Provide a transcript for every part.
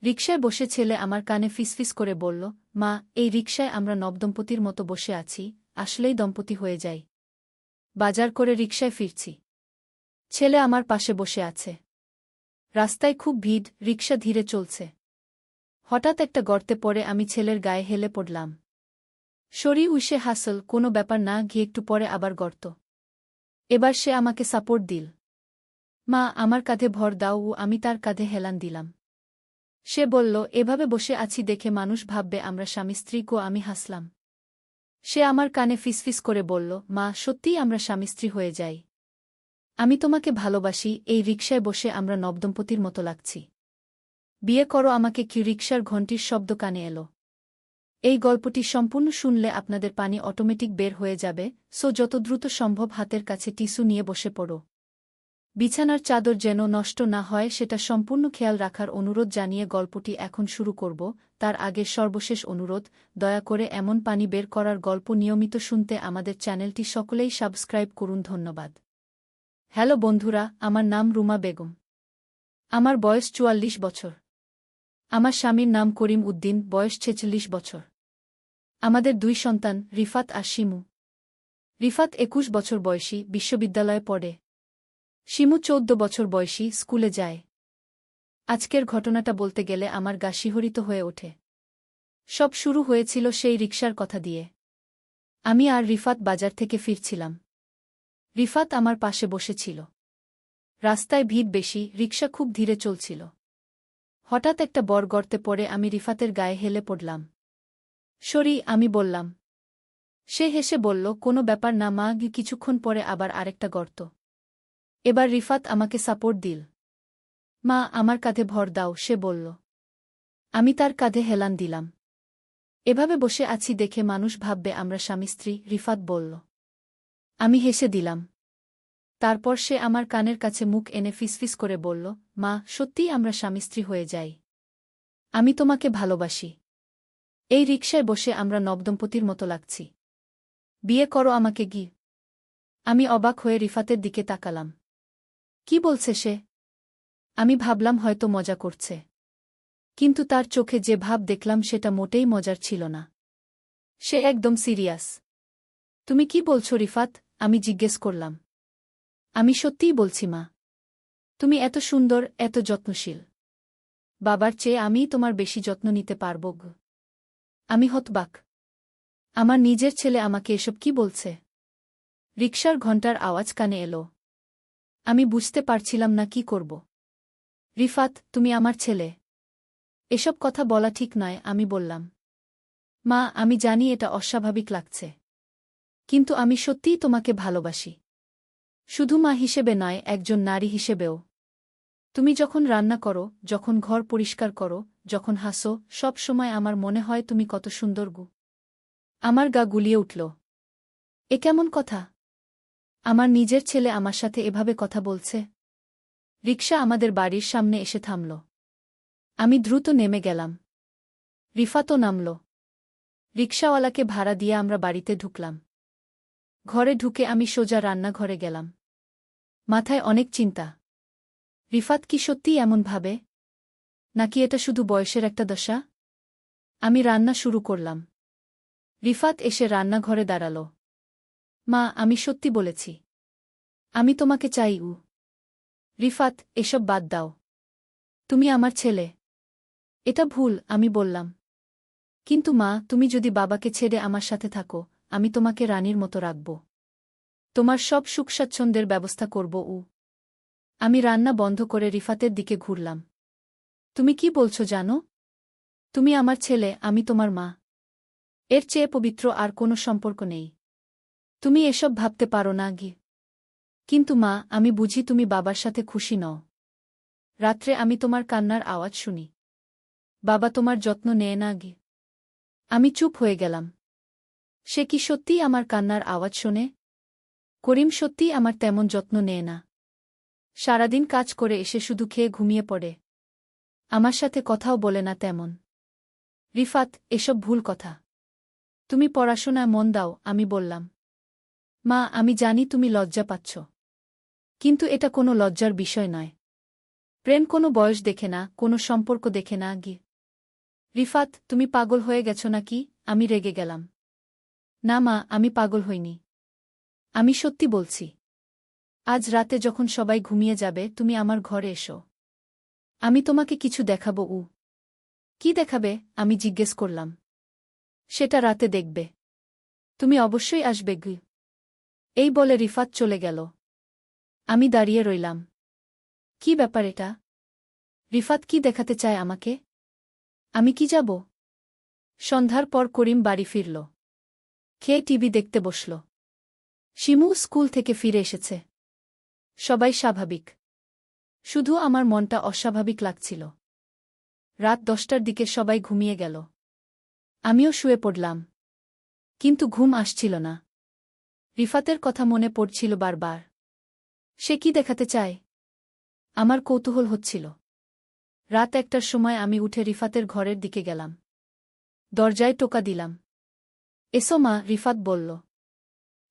রিকশায় বসে ছেলে আমার কানে ফিসফিস করে বলল, মা, এই রিকশায় আমরা নবদম্পতির মতো বসে আছি, আসলেই দম্পতি হয়ে যাই। বাজার করে রিকশায় ফিরছি। ছেলে আমার পাশে বসে আছে। রাস্তায় খুব ভিড়, রিকশা ধীরে চলছে। হঠাৎ একটা গর্তে পড়ে আমি ছেলের গায়ে হেলে পড়লাম। সরি উইসে হাসল, কোনো ব্যাপার না, গিয়ে একটু পরে আবার গর্ত। এবার সে আমাকে সাপোর্ট দিল। মা, আমার কাঁধে ভর দাও, ও আমি তার কাঁধে হেলান দিলাম। সে বলল, এভাবে বসে আছি দেখে মানুষ ভাববে আমরা স্বামী স্ত্রী গো। আমি হাসলাম। সে আমার কানে ফিসফিস করে বলল, মা, সত্যিই আমরা স্বামী স্ত্রী হয়ে যাই। আমি তোমাকে ভালোবাসি, এই রিকশায় বসে আমরা নবদম্পতির মতো লাগছি। বিয়ে করো আমাকে। কি রিকশার ঘণ্টির শব্দ কানে এলো। এই গল্পটি সম্পূর্ণ শুনলে আপনাদের পানি অটোমেটিক বের হয়ে যাবে, সো যত দ্রুত সম্ভব হাতের কাছে টিস্যু নিয়ে বসে পড়ো। বিছানার চাদর যেন নষ্ট না হয় সেটা সম্পূর্ণ খেয়াল রাখার অনুরোধ জানিয়ে গল্পটি এখন শুরু করব। তার আগে সর্বশেষ অনুরোধ, দয়া করে এমন পানি বের করার গল্প নিয়মিত শুনতে আমাদের চ্যানেলটি সকলেই সাবস্ক্রাইব করুন। ধন্যবাদ। হ্যালো বন্ধুরা, আমার নাম রুমা বেগম। আমার বয়স ৪৪ বছর। আমার স্বামীর নাম করিম উদ্দিন, বয়স ৪৬ বছর। আমাদের ২ সন্তান, রিফাত আর শিমু। রিফাত ২১ বছর বয়সী, বিশ্ববিদ্যালয়ে পড়ে। শিমু ১৪ বছর বয়সী, স্কুলে যায়। আজকের ঘটনাটা বলতে গেলে আমার গা শিহরিত হয়ে ওঠে। সব শুরু হয়েছিল সেই রিকশার কথা দিয়ে। আমি আর রিফাত বাজার থেকে ফিরছিলাম। রিফাত আমার পাশে বসেছিল। রাস্তায় ভিড় বেশি, রিকশা খুব ধীরে চলছিল। হঠাৎ একটা বড় গর্তে পড়ে আমি রিফাতের গায়ে হেলে পড়লাম। সরি, আমি বললাম। সে হেসে বলল, কোনো ব্যাপার না মা, কিছুক্ষণ পরে আবার আরেকটা গর্ত। এবার রিফাত আমাকে সাপোর্ট দিল। মা, আমার কাঁধে ভর দাও, সে বলল। আমি তার কাঁধে হেলান দিলাম। এভাবে বসে আছি দেখে মানুষ ভাববে আমরা স্বামী স্ত্রী, রিফাত বলল। আমি হেসে দিলাম। তারপর সে আমার কানের কাছে মুখ এনে ফিসফিস করে বলল, মা, সত্যিই আমরা স্বামী স্ত্রী হয়ে যাই। আমি তোমাকে ভালোবাসি। এই রিকশায় বসে আমরা নবদম্পতির মতো লাগছি। বিয়ে করো আমাকে। আমি অবাক হয়ে রিফাতের দিকে তাকালাম। কি বলছে সে? আমি ভাবলাম হয়তো মজা করছে। কিন্তু তার চোখে যে ভাব দেখলাম সেটা মোটেই মজার ছিল না। সে একদম সিরিয়াস। তুমি কি বলছো রিফাত? আমি জিজ্ঞেস করলাম। আমি সত্যিই বলছি মা। তুমি এত সুন্দর, এত যত্নশীল। বাবার চেয়ে আমিই তোমার বেশি যত্ন নিতে পারব। আমি হতবাক। আমার নিজের ছেলে আমাকে এসব কি বলছে? রিকশার ঘণ্টার আওয়াজ কানে এলো। আমি বুঝতে পারছিলাম না কি করব। রিফাত, তুমি আমার ছেলে। এসব কথা বলা ঠিক নয়, আমি বললাম। মা, আমি জানি এটা অস্বাভাবিক লাগছে। কিন্তু আমি সত্যিই তোমাকে ভালোবাসি। শুধু মা হিসেবে নয়, একজন নারী হিসেবেও। তুমি যখন রান্না করো, যখন ঘর পরিষ্কার করো, যখন হাসো, সব সময় আমার মনে হয় তুমি কত সুন্দর গো। আমার গা গুলিয়ে উঠল। এ কেমন কথা? আমার নিজের ছেলে আমার সাথে এভাবে কথা বলছে? রিকশা আমাদের বাড়ির সামনে এসে থামল। আমি দ্রুত নেমে গেলাম। রিফাতও নামল। রিকশাওয়ালাকে ভাড়া দিয়ে আমরা বাড়িতে ঢুকলাম। ঘরে ঢুকে আমি সোজা রান্নাঘরে গেলাম। মাথায় অনেক চিন্তা। রিফাত কি সত্যিই এমন ভাবে? নাকি এটা শুধু বয়সের একটা দশা? আমি রান্না শুরু করলাম। রিফাত এসে রান্নাঘরে দাঁড়াল। মা, আমি সত্যি বলেছি। আমি তোমাকে চাই। রিফাত, এসব বাদ দাও। তুমি আমার ছেলে। এটা ভুল, আমি বললাম। কিন্তু মা, তুমি যদি বাবাকে ছেড়ে আমার সাথে থাকো, আমি তোমাকে রানীর মতো রাখব। তোমার সব সুখ স্বাচ্ছন্দ্যের ব্যবস্থা করব। আমি রান্না বন্ধ করে রিফাতের দিকে ঘুরলাম। তুমি কি বলছো জানো? তুমি আমার ছেলে, আমি তোমার মা। এর চেয়ে পবিত্র আর কোনো সম্পর্ক নেই। তুমি এসব ভাবতে পারো না। কিন্তু মা, আমি বুঝি তুমি বাবার সাথে খুশি নও। রাত্রে আমি তোমার কান্নার আওয়াজ শুনি। বাবা তোমার যত্ন নেয় না। আমি চুপ হয়ে গেলাম। সে কি সত্যিই আমার কান্নার আওয়াজ শোনে? করিম সত্যিই আমার তেমন যত্ন নেয় না। সারাদিন কাজ করে এসে শুধু খেয়ে ঘুমিয়ে পড়ে। আমার সাথে কথাও বলে না তেমন। রিফাত, এসব ভুল কথা। তুমি পড়াশোনায় মন দাও, আমি বললাম। মা, আমি জানি তুমি লজ্জা পাচ্ছ। কিন্তু এটা কোনো লজ্জার বিষয় নয়। প্রেম কোনো বয়স দেখে না, কোনো সম্পর্ক দেখে না। রিফাত, তুমি পাগল হয়ে গেছ নাকি? আমি রেগে গেলাম। না মা, আমি পাগল হইনি। আমি সত্যি বলছি। আজ রাতে যখন সবাই ঘুমিয়ে যাবে তুমি আমার ঘরে এসো। আমি তোমাকে কিছু দেখাবো। কি দেখাবে? আমি জিজ্ঞেস করলাম। সেটা রাতে দেখবে। তুমি অবশ্যই আসবে। এই বলে রিফাত চলে গেল। আমি দাঁড়িয়ে রইলাম। কি ব্যাপার এটা? রিফাত কি দেখাতে চায় আমাকে? আমি কি যাব? সন্ধ্যার পর করিম বাড়ি ফিরল। খেয়ে টিভি দেখতে বসল। শিমু স্কুল থেকে ফিরে এসেছে। সবাই স্বাভাবিক। শুধু আমার মনটা অস্বাভাবিক লাগছিল। রাত 10টার দিকে সবাই ঘুমিয়ে গেল। আমিও শুয়ে পড়লাম। কিন্তু ঘুম আসছিল না। রিফাতের কথা মনে পড়ছিল বারবার। সে কি দেখাতে চায়? আমার কৌতূহল হচ্ছিল। রাত 1টার সময় আমি উঠে রিফাতের ঘরের দিকে গেলাম। দরজায় টোকা দিলাম। এসো মা, রিফাত বলল।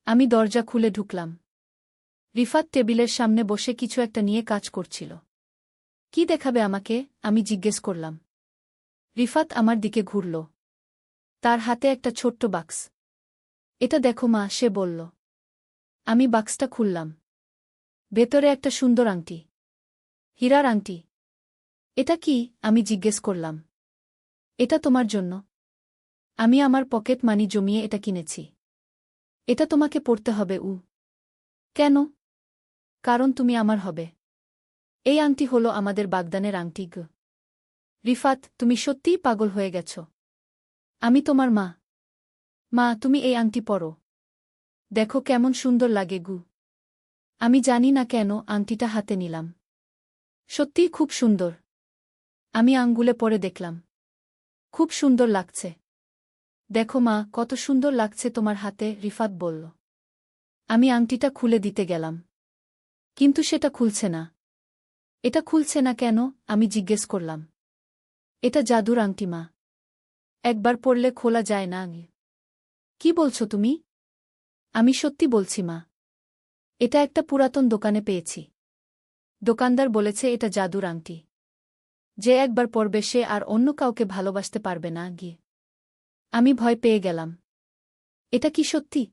আমি দরজা খুলে ঢুকলাম। রিফাত টেবিলের সামনে বসে কিছু একটা নিয়ে কাজ করছিল। কি দেখাবে আমাকে? আমি জিজ্ঞেস করলাম। রিফাত আমার দিকে ঘুরল। তার হাতে একটা ছোট্ট বাক্স। এটা দেখো মা, সে বলল। আমি বাক্সটা খুললাম। ভেতরে একটা সুন্দর আংটি। হীরার আংটি। এটা কি? আমি জিজ্ঞেস করলাম। এটা তোমার জন্য। আমি আমার পকেট মানি জমিয়ে এটা কিনেছি। এটা তোমাকে পড়তে হবে। কেন? কারণ তুমি আমার হবে। এই আংটি হলো আমাদের বাগদানের আংটি। রিফাত, তুমি সত্যিই পাগল হয়ে গেছ। আমি তোমার মা। মা, তুমি এই আংটি পরো। দেখো কেমন সুন্দর লাগে। আমি জানি না কেন আংটিটা হাতে নিলাম। সত্যিই খুব সুন্দর। আমি আঙ্গুলে পরে দেখলাম। খুব সুন্দর লাগছে। দেখো মা, কত সুন্দর লাগছে তোমার হাতে, রিফাত বলল। আমি আংটিটা খুলে দিতে গেলাম। কিন্তু সেটা খুলছে না। এটা খুলছে না কেন? আমি জিজ্ঞেস করলাম। এটা জাদুর আংটি মা। একবার পরলে খোলা যায় না। কি বলছো তুমি? আমি সত্যি বলছি মা। এটা একটা পুরাতন দোকানে পেয়েছি। দোকানদার বলেছে এটা জাদুর আংটি। যে একবার পরবে সে আর অন্য কাউকে ভালোবাসতে পারবে না। আমি ভয় পেয়ে গেলাম। এটা কি সত্যি?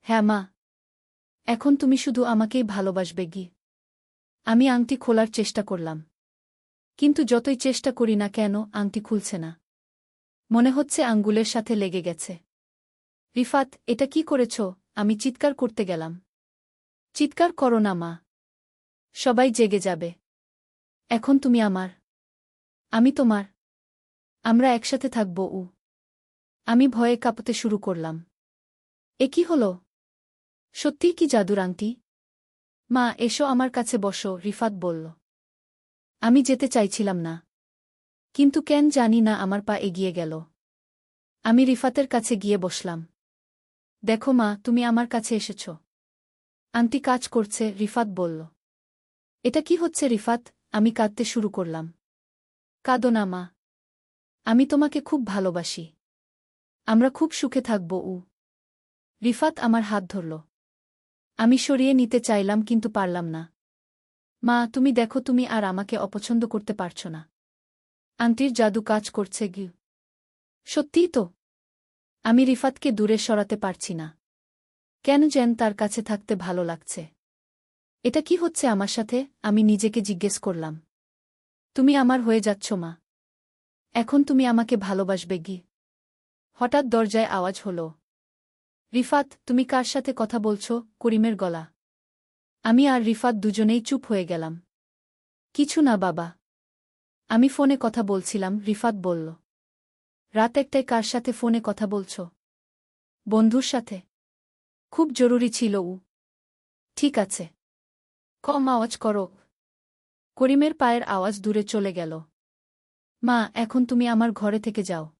হ্যাঁ মা। এখন তুমি শুধু আমাকেই ভালোবাসবে। আমি আংটি খোলার চেষ্টা করলাম। কিন্তু যতই চেষ্টা করি না কেন আংটি খুলছে না। মনে হচ্ছে আঙ্গুলের সাথে লেগে গেছে। রিফাত, এটা কি করেছ? আমি চিৎকার করতে গেলাম। চিৎকার করো না মা। সবাই জেগে যাবে। এখন তুমি আমার। আমি তোমার। আমরা একসাথে থাকব। আমি ভয়ে কাঁপতে শুরু করলাম। এ কি হলো? সত্যিই কি জাদুর আংটি? মা, এসো আমার কাছে বসো, রিফাত বলল। আমি যেতে চাইছিলাম না। কিন্তু কেন জানি না আমার পা এগিয়ে গেল। আমি রিফাতের কাছে গিয়ে বসলাম। দেখো মা, তুমি আমার কাছে এসেছ। আংটি কাজ করছে, রিফাত বলল। এটা কি হচ্ছে রিফাত? আমি কাঁদতে শুরু করলাম। কাঁদো না মা। আমি তোমাকে খুব ভালোবাসি। আমরা খুব সুখে থাকব। রিফাত আমার হাত ধরল। আমি সরিয়ে নিতে চাইলাম কিন্তু পারলাম না। মা, তুমি দেখো, তুমি আর আমাকে অপছন্দ করতে পারছ না। আংটির জাদু কাজ করছে। সত্যিই তো। আমি রিফাতকে দূরে সরাতে পারছি না। কেন যেন তার কাছে থাকতে ভালো লাগছে। এটা কি হচ্ছে আমার সাথে? আমি নিজেকে জিজ্ঞেস করলাম। তুমি আমার হয়ে যাচ্ছ মা। এখন তুমি আমাকে ভালোবাসবে। হঠাৎ দরজায় আওয়াজ হলো। রিফাত, তুমি কার সাথে কথা বলছ? করিমের গলা। আমি আর রিফাত দুজনেই চুপ হয়ে গেলাম। কিছু না বাবা। আমি ফোনে কথা বলছিলাম, রিফাত বলল। রাত 1টায় কার সাথে ফোনে কথা বলছ? বন্ধুর সাথে। খুব জরুরি ছিল। ঠিক আছে। কম আওয়াজ করো। করিমের পায়ের আওয়াজ দূরে চলে গেল। মা, এখন তুমি আমার ঘরে থেকে যাও।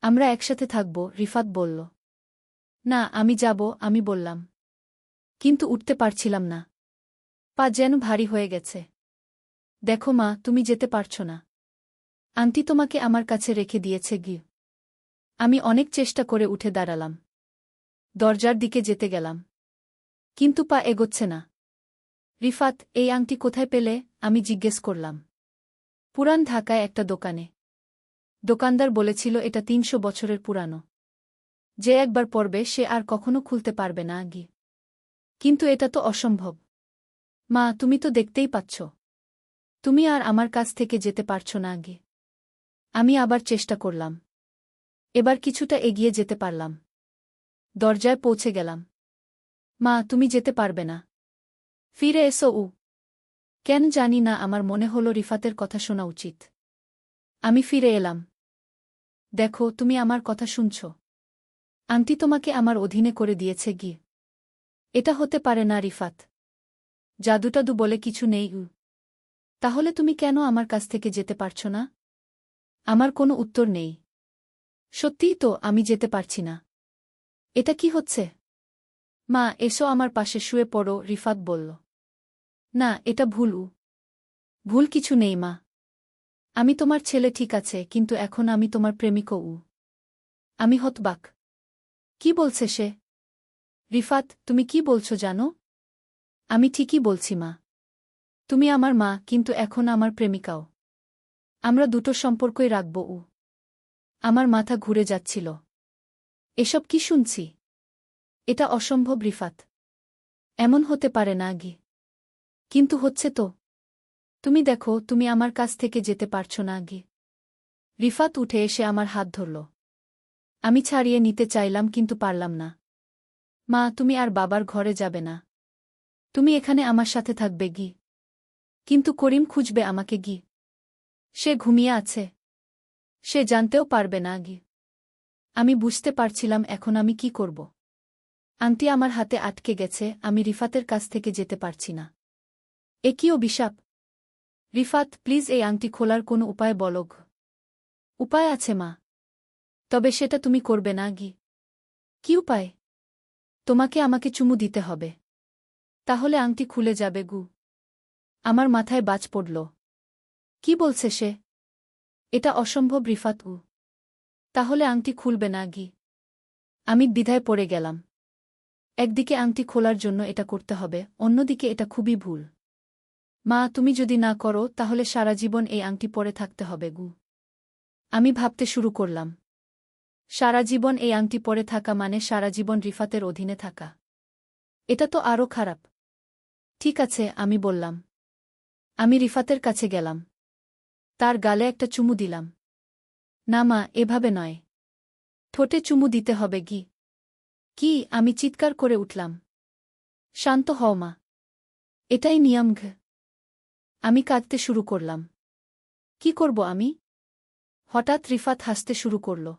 আমরা একসাথে থাকব, রিফাত বলল। না, আমি যাব, আমি বললাম। কিন্তু উঠতে পারছিলাম না। পা যেন ভারী হয়ে গেছে। দেখো মা, তুমি যেতে পারছ না। আন্টি তোমাকে আমার কাছে রেখে দিয়েছে। আমি অনেক চেষ্টা করে উঠে দাঁড়ালাম। দরজার দিকে যেতে গেলাম। কিন্তু পা এগোচ্ছে না। রিফাত, এই আংটি কোথায় পেলে? আমি জিজ্ঞেস করলাম। পুরান ঢাকায় একটা দোকানে। দোকানদার বলেছিল এটা ৩০০ বছরের পুরানো। যে একবার পরবে সে আর কখনো খুলতে পারবে না আগে। কিন্তু এটা তো অসম্ভব। মা, তুমি তো দেখতেই পাচ্ছ। তুমি আর আমার কাছ থেকে যেতে পারছ না আগে। আমি আবার চেষ্টা করলাম। এবার কিছুটা এগিয়ে যেতে পারলাম। দরজায় পৌঁছে গেলাম। মা, তুমি যেতে পারবে না। ফিরে এসো। কেন জানি না, আমার মনে হলো রিফাতের কথা শোনা উচিত। আমি ফিরে এলাম। দেখো, তুমি আমার কথা শুনছ। আন্টি তোমাকে আমার অধীনে করে দিয়েছে গি। এটা হতে পারে না রিফাত। জাদুটাদু বলে কিছু নেই। তাহলে তুমি কেন আমার কাছ থেকে যেতে পারছ না? আমার কোনো উত্তর নেই। সত্যিই তো, আমি যেতে পারছি না। এটা কি হচ্ছে? মা, এসো আমার পাশে শুয়ে পড়ো, রিফাত বলল। না, এটা ভুল। ভুল কিছু নেই মা। আমি তোমার ছেলে ঠিক আছে, কিন্তু এখন আমি তোমার প্রেমিকও। আমি হতবাক। কি বলছে সে? রিফাত, তুমি কি বলছো জানো? আমি ঠিকই বলছি মা। তুমি আমার মা, কিন্তু এখন আমার প্রেমিকাও। আমরা দুটো সম্পর্কই রাখব। আমার মাথা ঘুরে যাচ্ছিল। এসব কি শুনছি? এটা অসম্ভব রিফাত। এমন হতে পারে না আগে। কিন্তু হচ্ছে তো। তুমি দেখো, তুমি আমার কাছ থেকে যেতে পারছ না আগে। রিফাত উঠে এসে আমার হাত ধরল। আমি ছাড়িয়ে নিতে চাইলাম, কিন্তু পারলাম না। মা, তুমি আর বাবার ঘরে যাবে না। তুমি এখানে আমার সাথে থাকবে গি। কিন্তু করিম খুঁজবে আমাকে গি। সে ঘুমিয়ে আছে। সে জানতেও পারবে না গি। আমি বুঝতে পারছিলাম এখন আমি কি করব। আংটি আমার হাতে আটকে গেছে, আমি রিফাতের কাছ থেকে যেতে পারছি না। এ কি অভিশাপ? রিফাত, প্লিজ এই আংটি খোলার কোনো উপায় বলো। উপায় আছে মা। তবে সেটা তুমি করবে না গি। কি উপায়? তোমাকে আমাকে চুমু দিতে হবে। তাহলে আংটি খুলে যাবে গু। আমার মাথায় বাজ পড়ল। কি বলছে সে? এটা অসম্ভব রিফাত। তাহলে আংটি খুলবে না গি। আমি দ্বিধায় পড়ে গেলাম। একদিকে আংটি খোলার জন্য এটা করতে হবে, অন্যদিকে এটা খুবই ভুল। মা, তুমি যদি না করো তাহলে সারা জীবন এই আংটি পরে থাকতে হবে গু। আমি ভাবতে শুরু করলাম। সারা জীবন এই আংটি পরে থাকা মানে সারা জীবন রিফাতের অধীনে থাকা। এটা তো আরও খারাপ। ঠিক আছে, আমি বললাম। আমি রিফাতের কাছে গেলাম। তার গালে একটা চুমু দিলাম। না মা, এভাবে নয়। ঠোঁটে চুমু দিতে হবে গি। কি? আমি চিৎকার করে উঠলাম। শান্ত হও মা। এটাই নিয়ম ঘ। আমি কাঁদতে শুরু করলাম। কি করব আমি? হঠাৎ রিফাত হাসতে শুরু করল।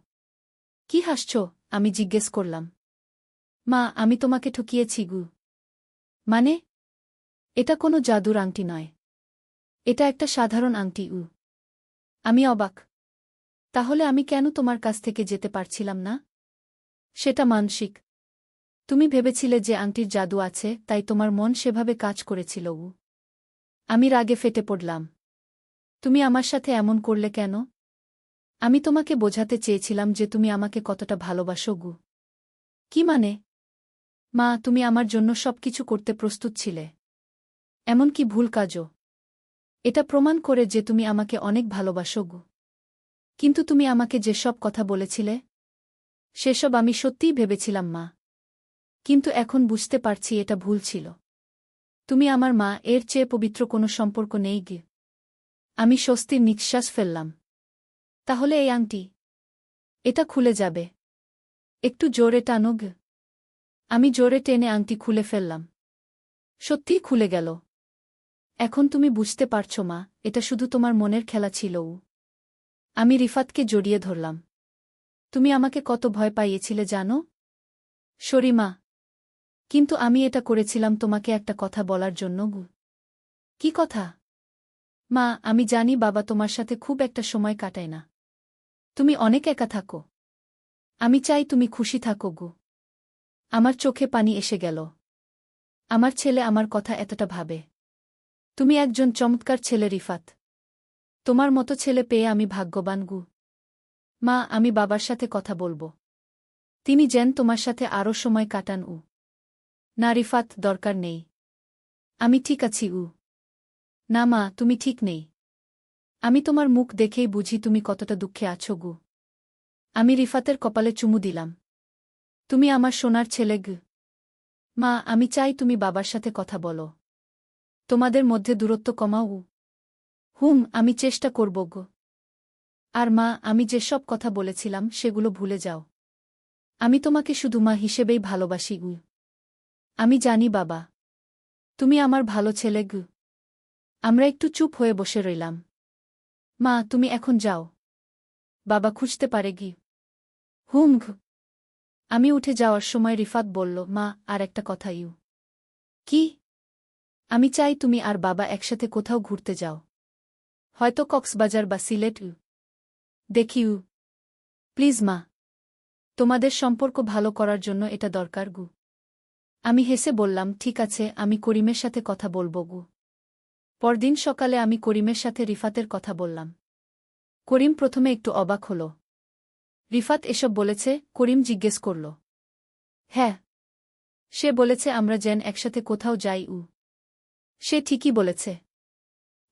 কি হাসছ? আমি জিজ্ঞেস করলাম। মা, আমি তোমাকে ঠকিয়েছি গু। মানে? এটা কোনো জাদুর আংটি নয়। এটা একটা সাধারণ আংটি। আমি অবাক। তাহলে আমি কেন তোমার কাছ থেকে যেতে পারছিলাম না? সেটা মানসিক। তুমি ভেবেছিলে যে আংটির জাদু আছে, তাই তোমার মন সেভাবে কাজ করেছিল। আমি রাগে ফেটে পড়লাম। তুমি আমার সাথে এমন করলে কেন? আমি তোমাকে বোঝাতে চেয়েছিলাম যে তুমি আমাকে কতটা ভালোবাসো গু। কি মানে? মা, তুমি আমার জন্য সবকিছু করতে প্রস্তুত ছিলে। এমনকি ভুল কাজও। এটা প্রমাণ করে যে তুমি আমাকে অনেক ভালোবাসো গু। কিন্তু তুমি আমাকে যেসব কথা বলেছিলে, সেসব আমি সত্যিই ভেবেছিলাম মা। কিন্তু এখন বুঝতে পারছি এটা ভুল ছিল। তুমি আমার মা, এর চেয়ে পবিত্র কোনো সম্পর্ক নেই গি। আমি স্বস্তির নিঃশ্বাস ফেললাম। তাহলে এই আংটি? এটা খুলে যাবে। একটু জোরে টানো গ। আমি জোরে টেনে আংটি খুলে ফেললাম। সত্যিই খুলে গেল। এখন তুমি বুঝতে পারছো মা, এটা শুধু তোমার মনের খেলা ছিল। আমি রিফাতকে জড়িয়ে ধরলাম। তুমি আমাকে কত ভয় পাইয়েছিলে জানো? সরি মা। কিন্তু আমি এটা করেছিলাম তোমাকে একটা কথা বলার জন্য গু। কি কথা? মা, আমি জানি বাবা তোমার সাথে খুব একটা সময় কাটায় না। তুমি অনেক একা থাকো। আমি চাই তুমি খুশি থাকো গু। আমার চোখে পানি এসে গেল। আমার ছেলে আমার কথা এতটা ভাবে। তুমি একজন চমৎকার ছেলে রিফাত। তোমার মতো ছেলে পেয়ে আমি ভাগ্যবান গু। মা, আমি বাবার সাথে কথা বলবো। তিনি যেন তোমার সাথে আরও সময় কাটান। না রিফাত, দরকার নেই। আমি ঠিক আছি না মা, তুমি ঠিক নেই। আমি তোমার মুখ দেখেই বুঝি তুমি কতটা দুঃখে আছো গু। আমি রিফাতের কপালে চুমু দিলাম। তুমি আমার সোনার ছেলে মা, আমি চাই তুমি বাবার সাথে কথা বলো। তোমাদের মধ্যে দূরত্ব কমাও। আমি চেষ্টা করব গো। আর মা, আমি যেসব কথা বলেছিলাম সেগুলো ভুলে যাও। আমি তোমাকে শুধু মা হিসেবেই ভালোবাসি আমি জানি বাবা, তুমি আমার ভালো ছেলে আমরা একটু চুপ হয়ে বসে রইলাম। মা, তুমি এখন যাও। বাবা খুঁজতে পারে ঘ আমি উঠে যাওয়ার সময় রিফাত বলল, মা, আর একটা কথা কি? আমি চাই তুমি আর বাবা একসাথে কোথাও ঘুরতে যাও। হয়তো কক্সবাজার বা সিলেট দেখি প্লিজ মা, তোমাদের সম্পর্ক ভালো করার জন্য এটা দরকার আমি হেসে বললাম, ঠিক আছে, আমি করিমের সাথে কথা বলব পরদিন সকালে আমি করিমের সাথে রিফাতের কথা বললাম। করিম প্রথমে একটু অবাক হল। রিফাত এসব বলেছে? করিম জিজ্ঞেস করল। হ্যাঁ, সে বলেছে আমরা যেন একসাথে কোথাও যাই সে ঠিকই বলেছে।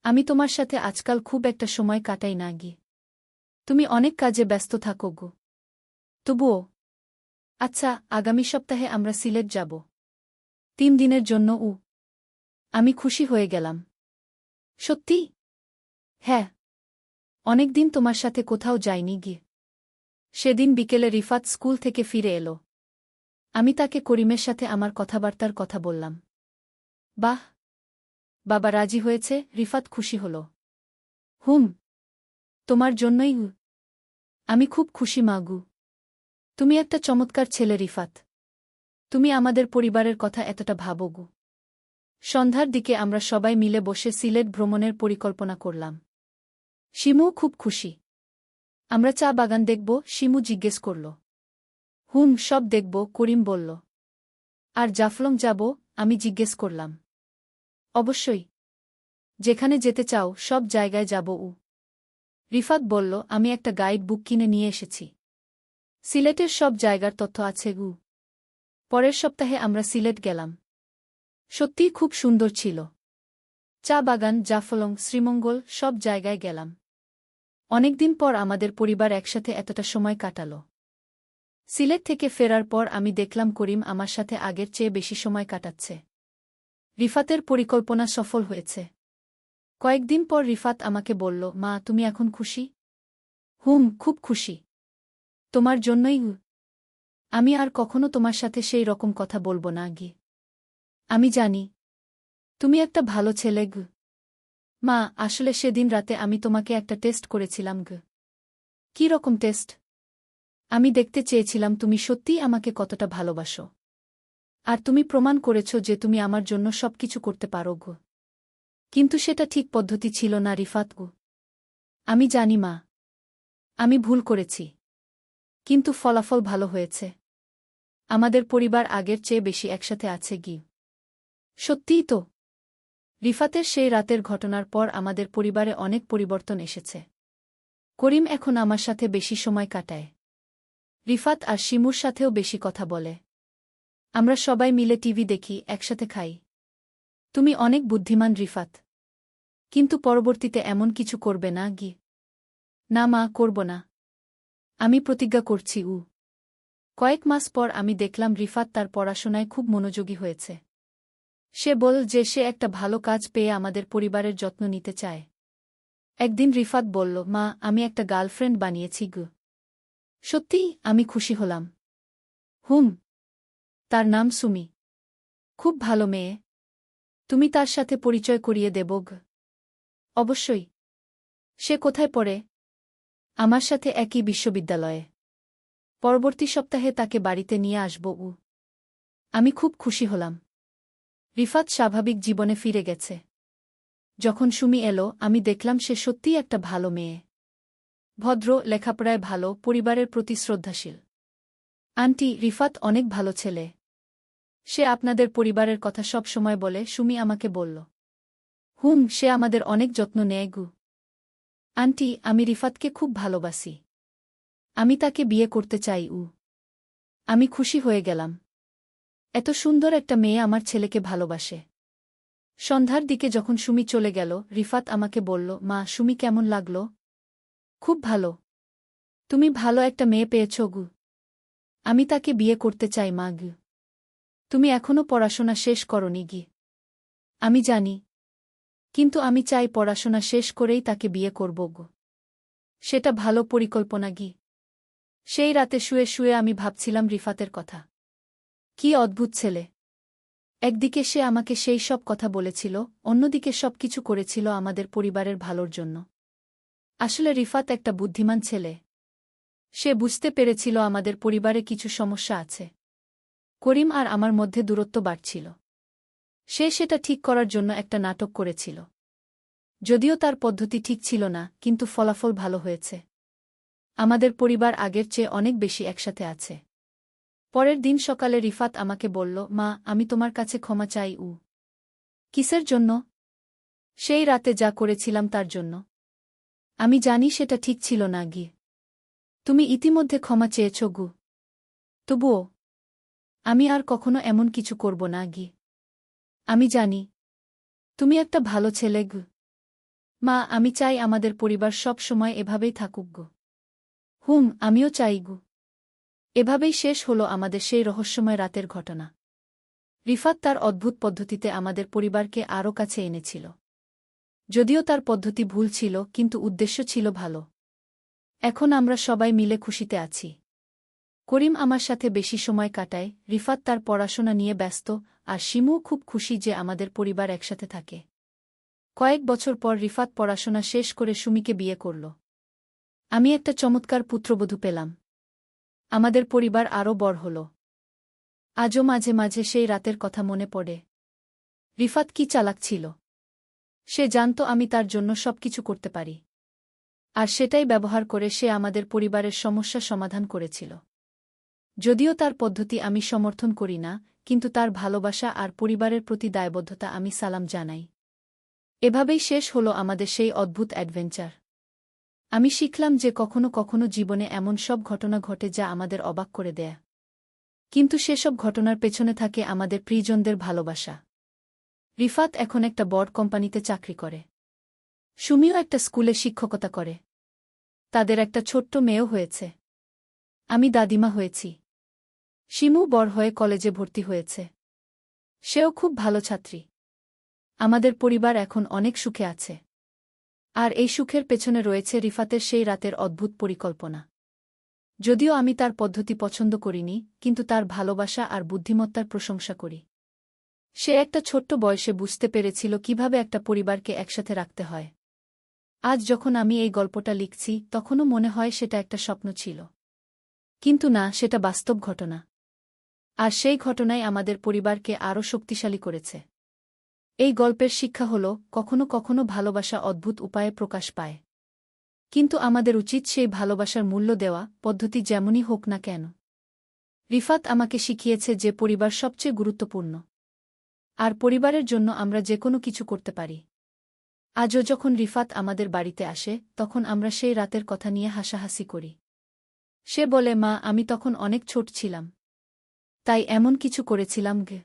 আমি তোমার সাথে আজকাল খুব একটা সময় কাটাই না তুমি অনেক কাজে ব্যস্ত থাকো তবুও। আচ্ছা, আগামী সপ্তাহে আমরা সিলেট যাব 3 দিনের জন্য আমি খুশি হয়ে গেলাম। সত্যি? হ্যাঁ, অনেকদিন তোমার সাথে কোথাও যাইনি সেদিন বিকেলে রিফাত স্কুল থেকে ফিরে এলো। আমি তাকে করিমের সাথে আমার কথাবার্তার কথা বললাম। বাহ, বাবা রাজি হয়েছে? রিফাত খুশি হল। তোমার জন্যই আমি খুব খুশি মা তুমি একটা চমৎকার ছেলে রিফাত। তুমি আমাদের পরিবারের কথা এতটা ভাবো সন্ধ্যার দিকে আমরা সবাই মিলে বসে সিলেট ভ্রমণের পরিকল্পনা করলাম। শিমুও খুব খুশি। আমরা চা বাগান দেখব? শিমু জিজ্ঞেস করল। সব দেখব, করিম বলল। আর জাফলং যাব? আমি জিজ্ঞেস করলাম। অবশ্যই, যেখানে যেতে চাও সব জায়গায় যাব রিফাত বলল। আমি একটা গাইড বুক কিনে নিয়ে এসেছি। সিলেটের সব জায়গার তথ্য আছে পরের সপ্তাহে আমরা সিলেট গেলাম। সত্যিই খুব সুন্দর ছিল। চা বাগান, জাফলং, শ্রীমঙ্গল সব জায়গায় গেলাম। অনেকদিন পর আমাদের পরিবার একসাথে এতটা সময় কাটাল। সিলেট থেকে ফেরার পর আমি দেখলাম করিম আমার সাথে আগের চেয়ে বেশি সময় কাটাচ্ছে। রিফাতের পরিকল্পনা সফল হয়েছে। কয়েকদিন পর রিফাত আমাকে বলল, মা, তুমি এখন খুশি? খুব খুশি। তোমার জন্যই আমি আর কখনো তোমার সাথে সেই রকম কথা বলবো না আমি জানি তুমি একটা ভালো ছেলে মা, আসলে সেদিন রাতে আমি তোমাকে একটা টেস্ট করেছিলাম কী রকম টেস্ট? আমি দেখতে চেয়েছিলাম তুমি সত্যিই আমাকে কতটা ভালোবাসো। আর তুমি প্রমাণ করেছ যে তুমি আমার জন্য সবকিছু করতে পারো কিন্তু সেটা ঠিক পদ্ধতি ছিল না রিফাত আমি জানি মা, আমি ভুল করেছি। কিন্তু ফলাফল ভালো হয়েছে। আমাদের পরিবার আগের চেয়ে বেশি একসাথে আছে সত্যিই তো। রিফাতের সেই রাতের ঘটনার পর আমাদের পরিবারে অনেক পরিবর্তন এসেছে। করিম এখন আমার সাথে বেশি সময় কাটায়। রিফাত আর শিমুর সাথেও বেশি কথা বলে। আমরা সবাই মিলে টিভি দেখি, একসাথে খাই। তুমি অনেক বুদ্ধিমান রিফাত। কিন্তু পরবর্তীতে এমন কিছু করবে না না মা, করব না। আমি প্রতিজ্ঞা করছি কয়েক মাস পর আমি দেখলাম রিফাত তার পড়াশোনায় খুব মনোযোগী হয়েছে। সে বল যে সে একটা ভালো কাজ পেয়ে আমাদের পরিবারের যত্ন নিতে চায়। একদিন রিফাত বলল, মা, আমি একটা গার্লফ্রেন্ড বানিয়েছি সত্যিই? আমি খুশি হলাম। তার নাম সুমি। খুব ভালো মেয়ে। তুমি তার সাথে পরিচয় করিয়ে দেব অবশ্যই। সে কোথায় পড়ে? আমার সাথে একই বিশ্ববিদ্যালয়ে। পরবর্তী সপ্তাহে তাকে বাড়িতে নিয়ে আসব আমি খুব খুশি হলাম। রিফাত স্বাভাবিক জীবনে ফিরে গেছে। যখন সুমি এলো আমি দেখলাম সে সত্যিই একটা ভালো মেয়ে। ভদ্র, লেখাপড়ায় ভালো, পরিবারের প্রতি শ্রদ্ধাশীল। আন্টি, রিফাত অনেক ভালো ছেলে। সে আপনাদের পরিবারের কথা সব সময় বলে, সুমি আমাকে বলল। সে আমাদের অনেক যত্ন নেয় আন্টি, আমি রিফাতকে খুব ভালোবাসি। আমি তাকে বিয়ে করতে চাই আমি খুশি হয়ে গেলাম। এত সুন্দর একটা মেয়ে আমার ছেলেকে ভালোবাসে। সন্ধ্যার দিকে যখন সুমি চলে গেল, রিফাত আমাকে বলল, মা, সুমি কেমন লাগল? খুব ভালো। তুমি ভালো একটা মেয়ে পেয়েছ গু। আমি তাকে বিয়ে করতে চাই মা গু। তুমি এখনো পড়াশোনা শেষ করনি গি। আমি জানি। কিন্তু আমি চাই পড়াশোনা শেষ করেই তাকে বিয়ে করব গো। সেটা ভালো পরিকল্পনা গি। সেই রাতে শুয়ে শুয়ে আমি ভাবছিলাম রিফাতের কথা। কি অদ্ভুত ছেলে! একদিকে সে আমাকে সেই সব কথা বলেছিল, অন্যদিকে সবকিছু করেছিল আমাদের পরিবারের ভালোর জন্য। আসলে রিফাত একটা বুদ্ধিমান ছেলে। সে বুঝতে পেরেছিল আমাদের পরিবারে কিছু সমস্যা আছে। করিম আর আমার মধ্যে দূরত্ব বাড়ছিল। সে সেটা ঠিক করার জন্য একটা নাটক করেছিল। যদিও তার পদ্ধতি ঠিক ছিল না, কিন্তু ফলাফল ভালো হয়েছে। আমাদের পরিবার আগের চেয়ে অনেক বেশি একসাথে আছে। পরের দিন সকালে রিফাত আমাকে বলল, মা, আমি তোমার কাছে ক্ষমা চাই। কিসের জন্য? সেই রাতে যা করেছিলাম তার জন্য। আমি জানি সেটা ঠিক ছিল না গি। তুমি ইতিমধ্যে ক্ষমা চেয়েছ গু। তবুও আমি আর কখনো এমন কিছু করব না গি। আমি জানি তুমি একটা ভালো ছেলে গু। মা, আমি চাই আমাদের পরিবার সব সময় এভাবেই থাকুক গু। আমিও চাই গু। এভাবেই শেষ হলো আমাদের সেই রহস্যময় রাতের ঘটনা। রিফাত তার অদ্ভুত পদ্ধতিতে আমাদের পরিবারকে আরও কাছে এনেছিল। যদিও তার পদ্ধতি ভুল ছিল, কিন্তু উদ্দেশ্য ছিল ভালো। এখন আমরা সবাই মিলে খুশিতে আছি। করিম আমার সাথে বেশি সময় কাটায়, রিফাত তার পড়াশোনা নিয়ে ব্যস্ত, আর শিমুও খুব খুশি যে আমাদের পরিবার একসাথে থাকে। কয়েক বছর পর রিফাত পড়াশোনা শেষ করে সুমিকে বিয়ে করল। আমি একটা চমৎকার পুত্রবধূ পেলাম। আমাদের পরিবার আরও বড় হল। আজও মাঝে মাঝে সেই রাতের কথা মনে পড়ে। রিফাত কি চালাক ছিল! সে জানত আমি তার জন্য সবকিছু করতে পারি। আর সেটাই ব্যবহার করে সে আমাদের পরিবারের সমস্যা সমাধান করেছিল। যদিও তার পদ্ধতি আমি সমর্থন করি না, কিন্তু তার ভালোবাসা আর পরিবারের প্রতি দায়বদ্ধতা আমি সালাম জানাই। এভাবেই শেষ হল আমাদের সেই অদ্ভুত অ্যাডভেঞ্চার। আমি শিখলাম যে কখনো কখনো জীবনে এমন সব ঘটনা ঘটে যা আমাদের অবাক করে দেয়। কিন্তু সেসব ঘটনার পেছনে থাকে আমাদের প্রিয়জনদের ভালোবাসা। রিফাত এখন একটা বড় কোম্পানিতে চাকরি করে। সুমিও একটা স্কুলে শিক্ষকতা করে। তাদের একটা ছোট্ট মেয়েও হয়েছে। আমি দাদিমা হয়েছি। শিমু বড় হয়ে কলেজে ভর্তি হয়েছে। সেও খুব ভালো ছাত্রী। আমাদের পরিবার এখন অনেক সুখে আছে। আর এই সুখের পেছনে রয়েছে রিফাতের সেই রাতের অদ্ভুত পরিকল্পনা। যদিও আমি তার পদ্ধতি পছন্দ করিনি, কিন্তু তার ভালোবাসা আর বুদ্ধিমত্তার প্রশংসা করি। সে একটা ছোট্ট বয়সে বুঝতে পেরেছিল কিভাবে একটা পরিবারকে একসাথে রাখতে হয়। আজ যখন আমি এই গল্পটা লিখছি, তখনও মনে হয় সেটা একটা স্বপ্ন ছিল। কিন্তু না, সেটা বাস্তব ঘটনা। আর সেই ঘটনাই আমাদের পরিবারকে আরও শক্তিশালী করেছে। এই গল্পের শিক্ষা হল, কখনো কখনো ভালোবাসা অদ্ভুত উপায়ে প্রকাশ পায়। কিন্তু আমাদের উচিত সেই ভালোবাসার মূল্য দেওয়া, পদ্ধতি যেমনই হোক না কেন। রিফাত আমাকে শিখিয়েছে যে পরিবার সবচেয়ে গুরুত্বপূর্ণ। আর পরিবারের জন্য আমরা যে কোনো কিছু করতে পারি। আজও যখন রিফাত আমাদের বাড়িতে আসে, তখন আমরা সেই রাতের কথা নিয়ে হাসাহাসি করি। সে বলে, মা, আমি তখন অনেক ছোট ছিলাম। তাই এমন কিছু করেছিলাম গে।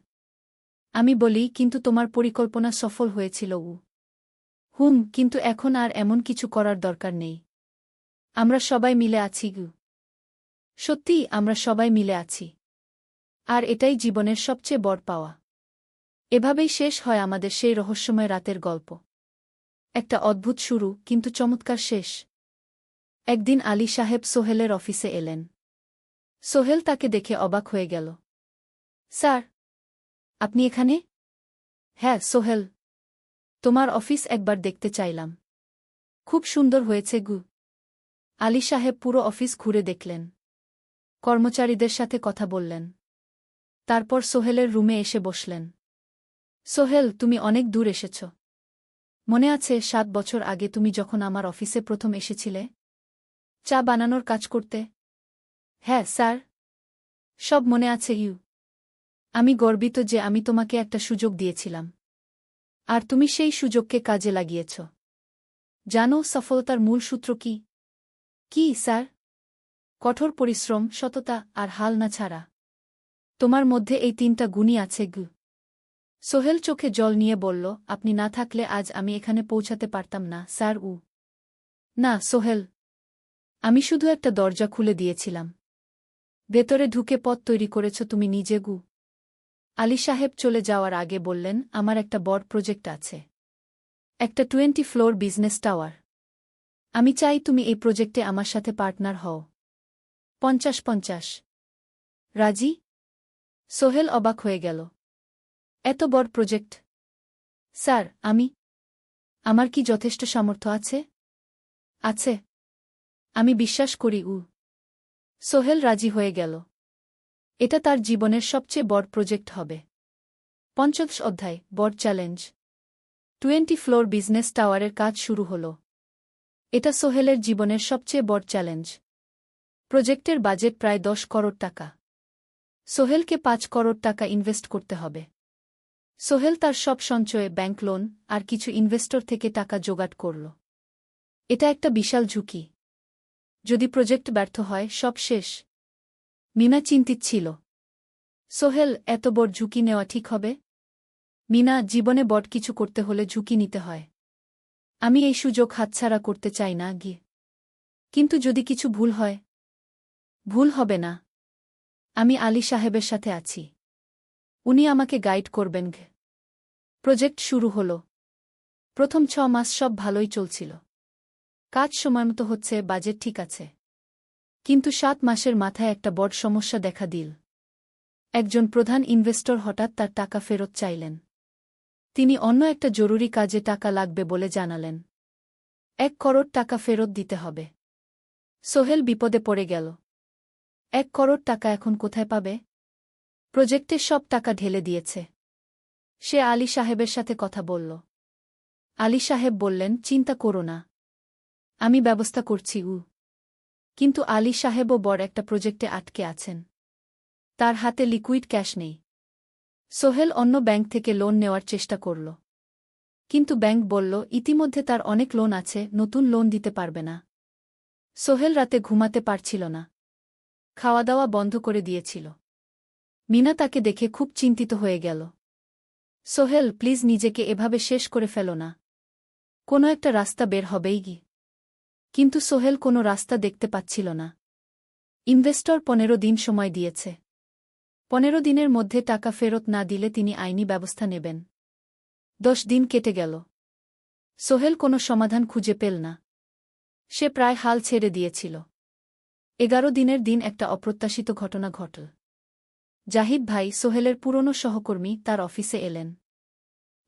আমি বলি, কিন্তু তোমার পরিকল্পনা সফল হয়েছিল। কিন্তু এখন আর এমন কিছু করার দরকার নেই। আমরা সবাই মিলে আছি গু। সত্যিই আমরা সবাই মিলে আছি। আর এটাই জীবনের সবচেয়ে বড় পাওয়া। এভাবেই শেষ হয় আমাদের সেই রহস্যময় রাতের গল্প। একটা অদ্ভুত শুরু, কিন্তু চমৎকার শেষ। একদিন আলী সাহেব সোহেলের অফিসে এলেন। সোহেল তাকে দেখে অবাক হয়ে গেল। স্যার, আপনি এখানে? হ্যাঁ সোহেল, তোমার অফিস একবার দেখতে চাইলাম। খুব সুন্দর হয়েছে গু। আলী সাহেব পুরো অফিস ঘুরে দেখলেন। কর্মচারীদের সাথে কথা বললেন। তারপর সোহেলের রুমে এসে বসলেন। সোহেল, তুমি অনেক দূর এসেছ। মনে আছে 7 বছর আগে তুমি যখন আমার অফিসে প্রথম এসেছিলে? চা বানানোর কাজ করতে? হ্যাঁ স্যার, সব মনে আছে। আমি গর্বিত যে আমি তোমাকে একটা সুযোগ দিয়েছিলাম। আর তুমি সেই সুযোগকে কাজে লাগিয়েছ। জানো সফলতার মূল সূত্র কি? কি স্যার? কঠোর পরিশ্রম, সততা আর হাল না ছাড়া। তোমার মধ্যে এই 3টা গুণই আছে গু। সোহেল চোখে জল নিয়ে বলল, আপনি না থাকলে আজ আমি এখানে পৌঁছাতে পারতাম না স্যার। না সোহেল, আমি শুধু একটা দরজা খুলে দিয়েছিলাম। ভেতরে ঢুকে পথ তৈরি করেছ তুমি নিজে। আলী সাহেব চলে যাওয়ার আগে বললেন, আমার একটা বড় প্রজেক্ট আছে, একটা 20 ফ্লোর বিজনেস টাওয়ার। আমি চাই তুমি এই প্রজেক্টে আমার সাথে পার্টনার হও। 50-50 রাজি? সোহেল অবাক হয়ে গেল। এত বড় প্রজেক্ট? স্যার, আমার কি যথেষ্ট সামর্থ্য আছে? আছে, আমি বিশ্বাস করি। সোহেল রাজি হয়ে গেল। এটা তার জীবনের সবচেয়ে বড় প্রজেক্ট হবে। 50 অধ্যায়, বড় চ্যালেঞ্জ। 20 ফ্লোর বিজনেস টাওয়ারের কাজ শুরু হল। এটা সোহেলের জীবনের সবচেয়ে বড় চ্যালেঞ্জ। প্রজেক্টের বাজেট প্রায় 10 করোড় টাকা। সোহেলকে 5 করোড় টাকা ইনভেস্ট করতে হবে। সোহেল তার সব সঞ্চয়ে, ব্যাংক লোন আর কিছু ইনভেস্টর থেকে টাকা জোগাড় করল। এটা একটা বিশাল ঝুঁকি। যদি প্রজেক্ট ব্যর্থ হয়, সব শেষ। মিনা চিন্তিত ছিল। সোহেল, এত বড় ঝুঁকি নেওয়া ঠিক হবে? মিনা, জীবনে বড় কিছু করতে হলে ঝুঁকি নিতে হয়। আমি এই সুযোগ হাতছাড়া করতে চাই না। কিন্তু যদি কিছু ভুল হয়? ভুল হবে না। আমি আলী সাহেবের সাথে আছি, উনি আমাকে গাইড করবেন। প্রজেক্ট শুরু হল। প্রথম 6 মাস সব ভালোই চলছিল। কাজ সময়মতো হচ্ছে, বাজেট ঠিক আছে। কিন্তু 7 মাসের মাথায় একটা বড় সমস্যা দেখা দিল। একজন প্রধান ইনভেস্টর হঠাৎ তার টাকা ফেরত চাইলেন। তিনি অন্য একটা জরুরি কাজে টাকা লাগবে বলে জানালেন। 1 করোড় টাকা ফেরত দিতে হবে। সোহেল বিপদে পড়ে গেল। 1 করোড় টাকা এখন কোথায় পাবে? প্রজেক্টে সব টাকা ঢেলে দিয়েছে। সে আলী সাহেবের সাথে কথা বলল। আলী সাহেব বললেন, চিন্তা করো না, আমি ব্যবস্থা করছি। কিন্তু আলী সাহেবও বড় একটা প্রজেক্টে আটকে আছেন। তার হাতে লিকুইড ক্যাশ নেই। সোহেল অন্য ব্যাংক থেকে লোন নেওয়ার চেষ্টা করল। কিন্তু ব্যাংক বলল, ইতিমধ্যে তার অনেক লোন আছে, নতুন লোন দিতে পারবে না। সোহেল রাতে ঘুমাতে পারছিল না। খাওয়া দাওয়া বন্ধ করে দিয়েছিল। মিনা তাকে দেখে খুব চিন্তিত হয়ে গেল। সোহেল, প্লিজ নিজেকে এভাবে শেষ করে ফেলো না। কোনো একটা রাস্তা বের হবেই। কিন্তু সোহেল কোনো রাস্তা দেখতে পাচ্ছিল না। ইনভেস্টর 15 দিন সময় দিয়েছে। 15 দিনের মধ্যে টাকা ফেরত না দিলে তিনি আইনি ব্যবস্থা নেবেন। 10 দিন কেটে গেল। সোহেল কোনো সমাধান খুঁজে পেল না। সে প্রায় হাল ছেড়ে দিয়েছিল। 11 দিনের দিন একটা অপ্রত্যাশিত ঘটনা ঘটল। জাহিদ ভাই, সোহেলের পুরনো সহকর্মী, তার অফিসে এলেন।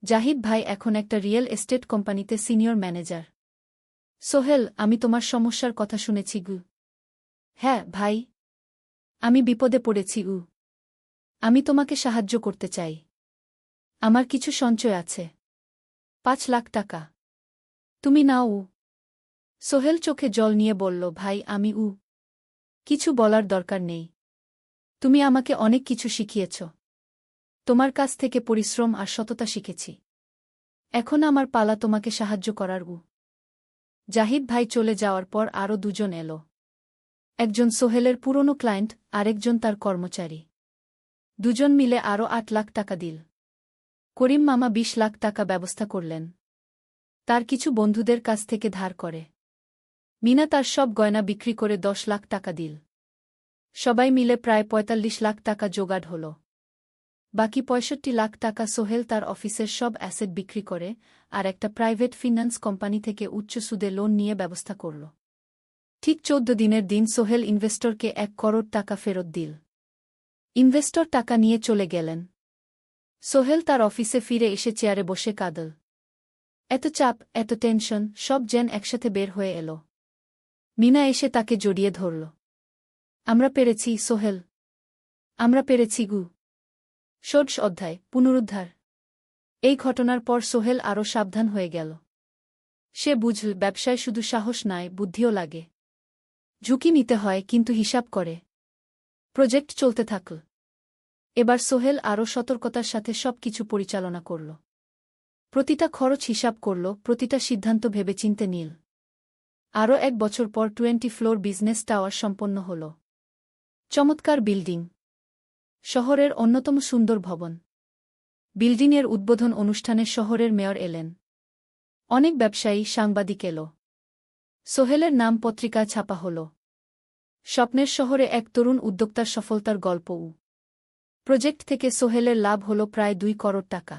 জাহিদ ভাই এখন একটা রিয়েল এস্টেট কোম্পানিতে সিনিয়র ম্যানেজার। সোহেল, আমি তোমার সমস্যার কথা শুনেছি। হ্যাঁ ভাই, আমি বিপদে পড়েছি। আমি তোমাকে সাহায্য করতে চাই। আমার কিছু সঞ্চয় আছে, 5 লাখ টাকা। তুমি নাও। সোহেল চোখে জল নিয়ে বলল, ভাই আমি কিছু বলার দরকার নেই। তুমি আমাকে অনেক কিছু শিখিয়েছ। তোমার কাছ থেকে পরিশ্রম আর সততা শিখেছি। এখন আমার পালা তোমাকে সাহায্য করার। জাহিদ ভাই চলে যাওয়ার পর আরও 2 জন এলো। একজন সোহেলের পুরনো ক্লায়েন্ট, আরেকজন তার কর্মচারী। 2 জন মিলে আরও 8 লাখ টাকা দিল। করিম মামা 20 লাখ টাকা ব্যবস্থা করলেন। তার কিছু বন্ধুদের কাছ থেকে ধার করে। মিনা তার সব গয়না বিক্রি করে 10 লাখ টাকা দিল। সবাই মিলে প্রায় 45 লাখ টাকা জোগাড় হল। বাকি 65 লাখ টাকা সোহেল তার অফিসের সব অ্যাসেট বিক্রি করে আর একটা প্রাইভেট ফিন্যান্স কোম্পানি থেকে উচ্চ সুদে লোন নিয়ে ব্যবস্থা করল। ঠিক 14 দিনের দিন সোহেল ইনভেস্টরকে 1 করোড় টাকা ফেরত দিল। ইনভেস্টর টাকা নিয়ে চলে গেলেন। সোহেল তার অফিসে ফিরে এসে চেয়ারে বসে কাঁদল। এত চাপ, এত টেনশন, সব যেন একসাথে বের হয়ে এলো। মিনা এসে তাকে জড়িয়ে ধরল। আমরা পেরেছি সোহেল, আমরা পেরেছি। 16 অধ্যায়, পুনরুদ্ধার। এই ঘটনার পর সোহেল আরও সাবধান হয়ে গেল। সে বুঝল, ব্যবসায় শুধু সাহস নয়, বুদ্ধিও লাগে। ঝুঁকি নিতে হয়, কিন্তু হিসাব করে। প্রজেক্ট চলতে থাকল। এবার সোহেল আরও সতর্কতার সাথে সবকিছু পরিচালনা করল। প্রতিটা খরচ হিসাব করল, প্রতিটা সিদ্ধান্ত ভেবেচিন্তে নিল। আরও 1 বছর পর 20 ফ্লোর বিজনেস টাওয়ার সম্পন্ন হল। চমৎকার বিল্ডিং, শহরের অন্যতম সুন্দর ভবন। বিল্ডিংয়ের উদ্বোধন অনুষ্ঠানে শহরের মেয়র এলেন। অনেক ব্যবসায়ী সাংবাদিক এল। সোহেলের নাম পত্রিকা ছাপা হল। স্বপ্নের শহরে এক তরুণ উদ্যোক্তার সফলতার গল্প। প্রজেক্ট থেকে সোহেলের লাভ হল প্রায় 2 করোড় টাকা।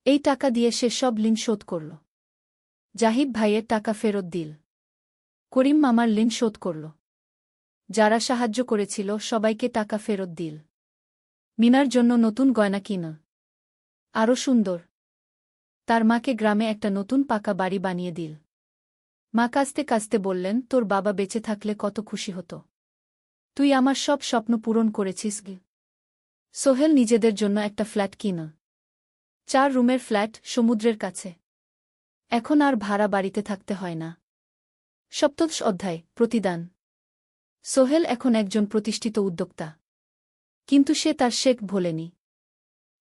এই টাকা দিয়ে সে সব ঋণ শোধ করল। জাহিদ ভাইয়ের টাকা ফেরত দিল। করিম মামার ঋণ শোধ করল। যারা সাহায্য করেছিল সবাইকে টাকা ফেরত দিল। মিনার জন্য নতুন গয়না কিনা আরও সুন্দর। তার মাকে গ্রামে একটা নতুন পাকা বাড়ি বানিয়ে দিল। মা কাঁদতে কাঁদতে বললেন, তোর বাবা বেঁচে থাকলে কত খুশি হতো। তুই আমার সব স্বপ্ন পূরণ করেছিস গে। সোহেল নিজেদের জন্য একটা ফ্ল্যাট কিনা 4 রুমের ফ্ল্যাট, সমুদ্রের কাছে। এখন আর ভাড়া বাড়িতে থাকতে হয় না। 7ম অধ্যায়, প্রতিদান। সোহেল এখন একজন প্রতিষ্ঠিত উদ্যোক্তা। কিন্তু সে তার শেখ ভোলেনি।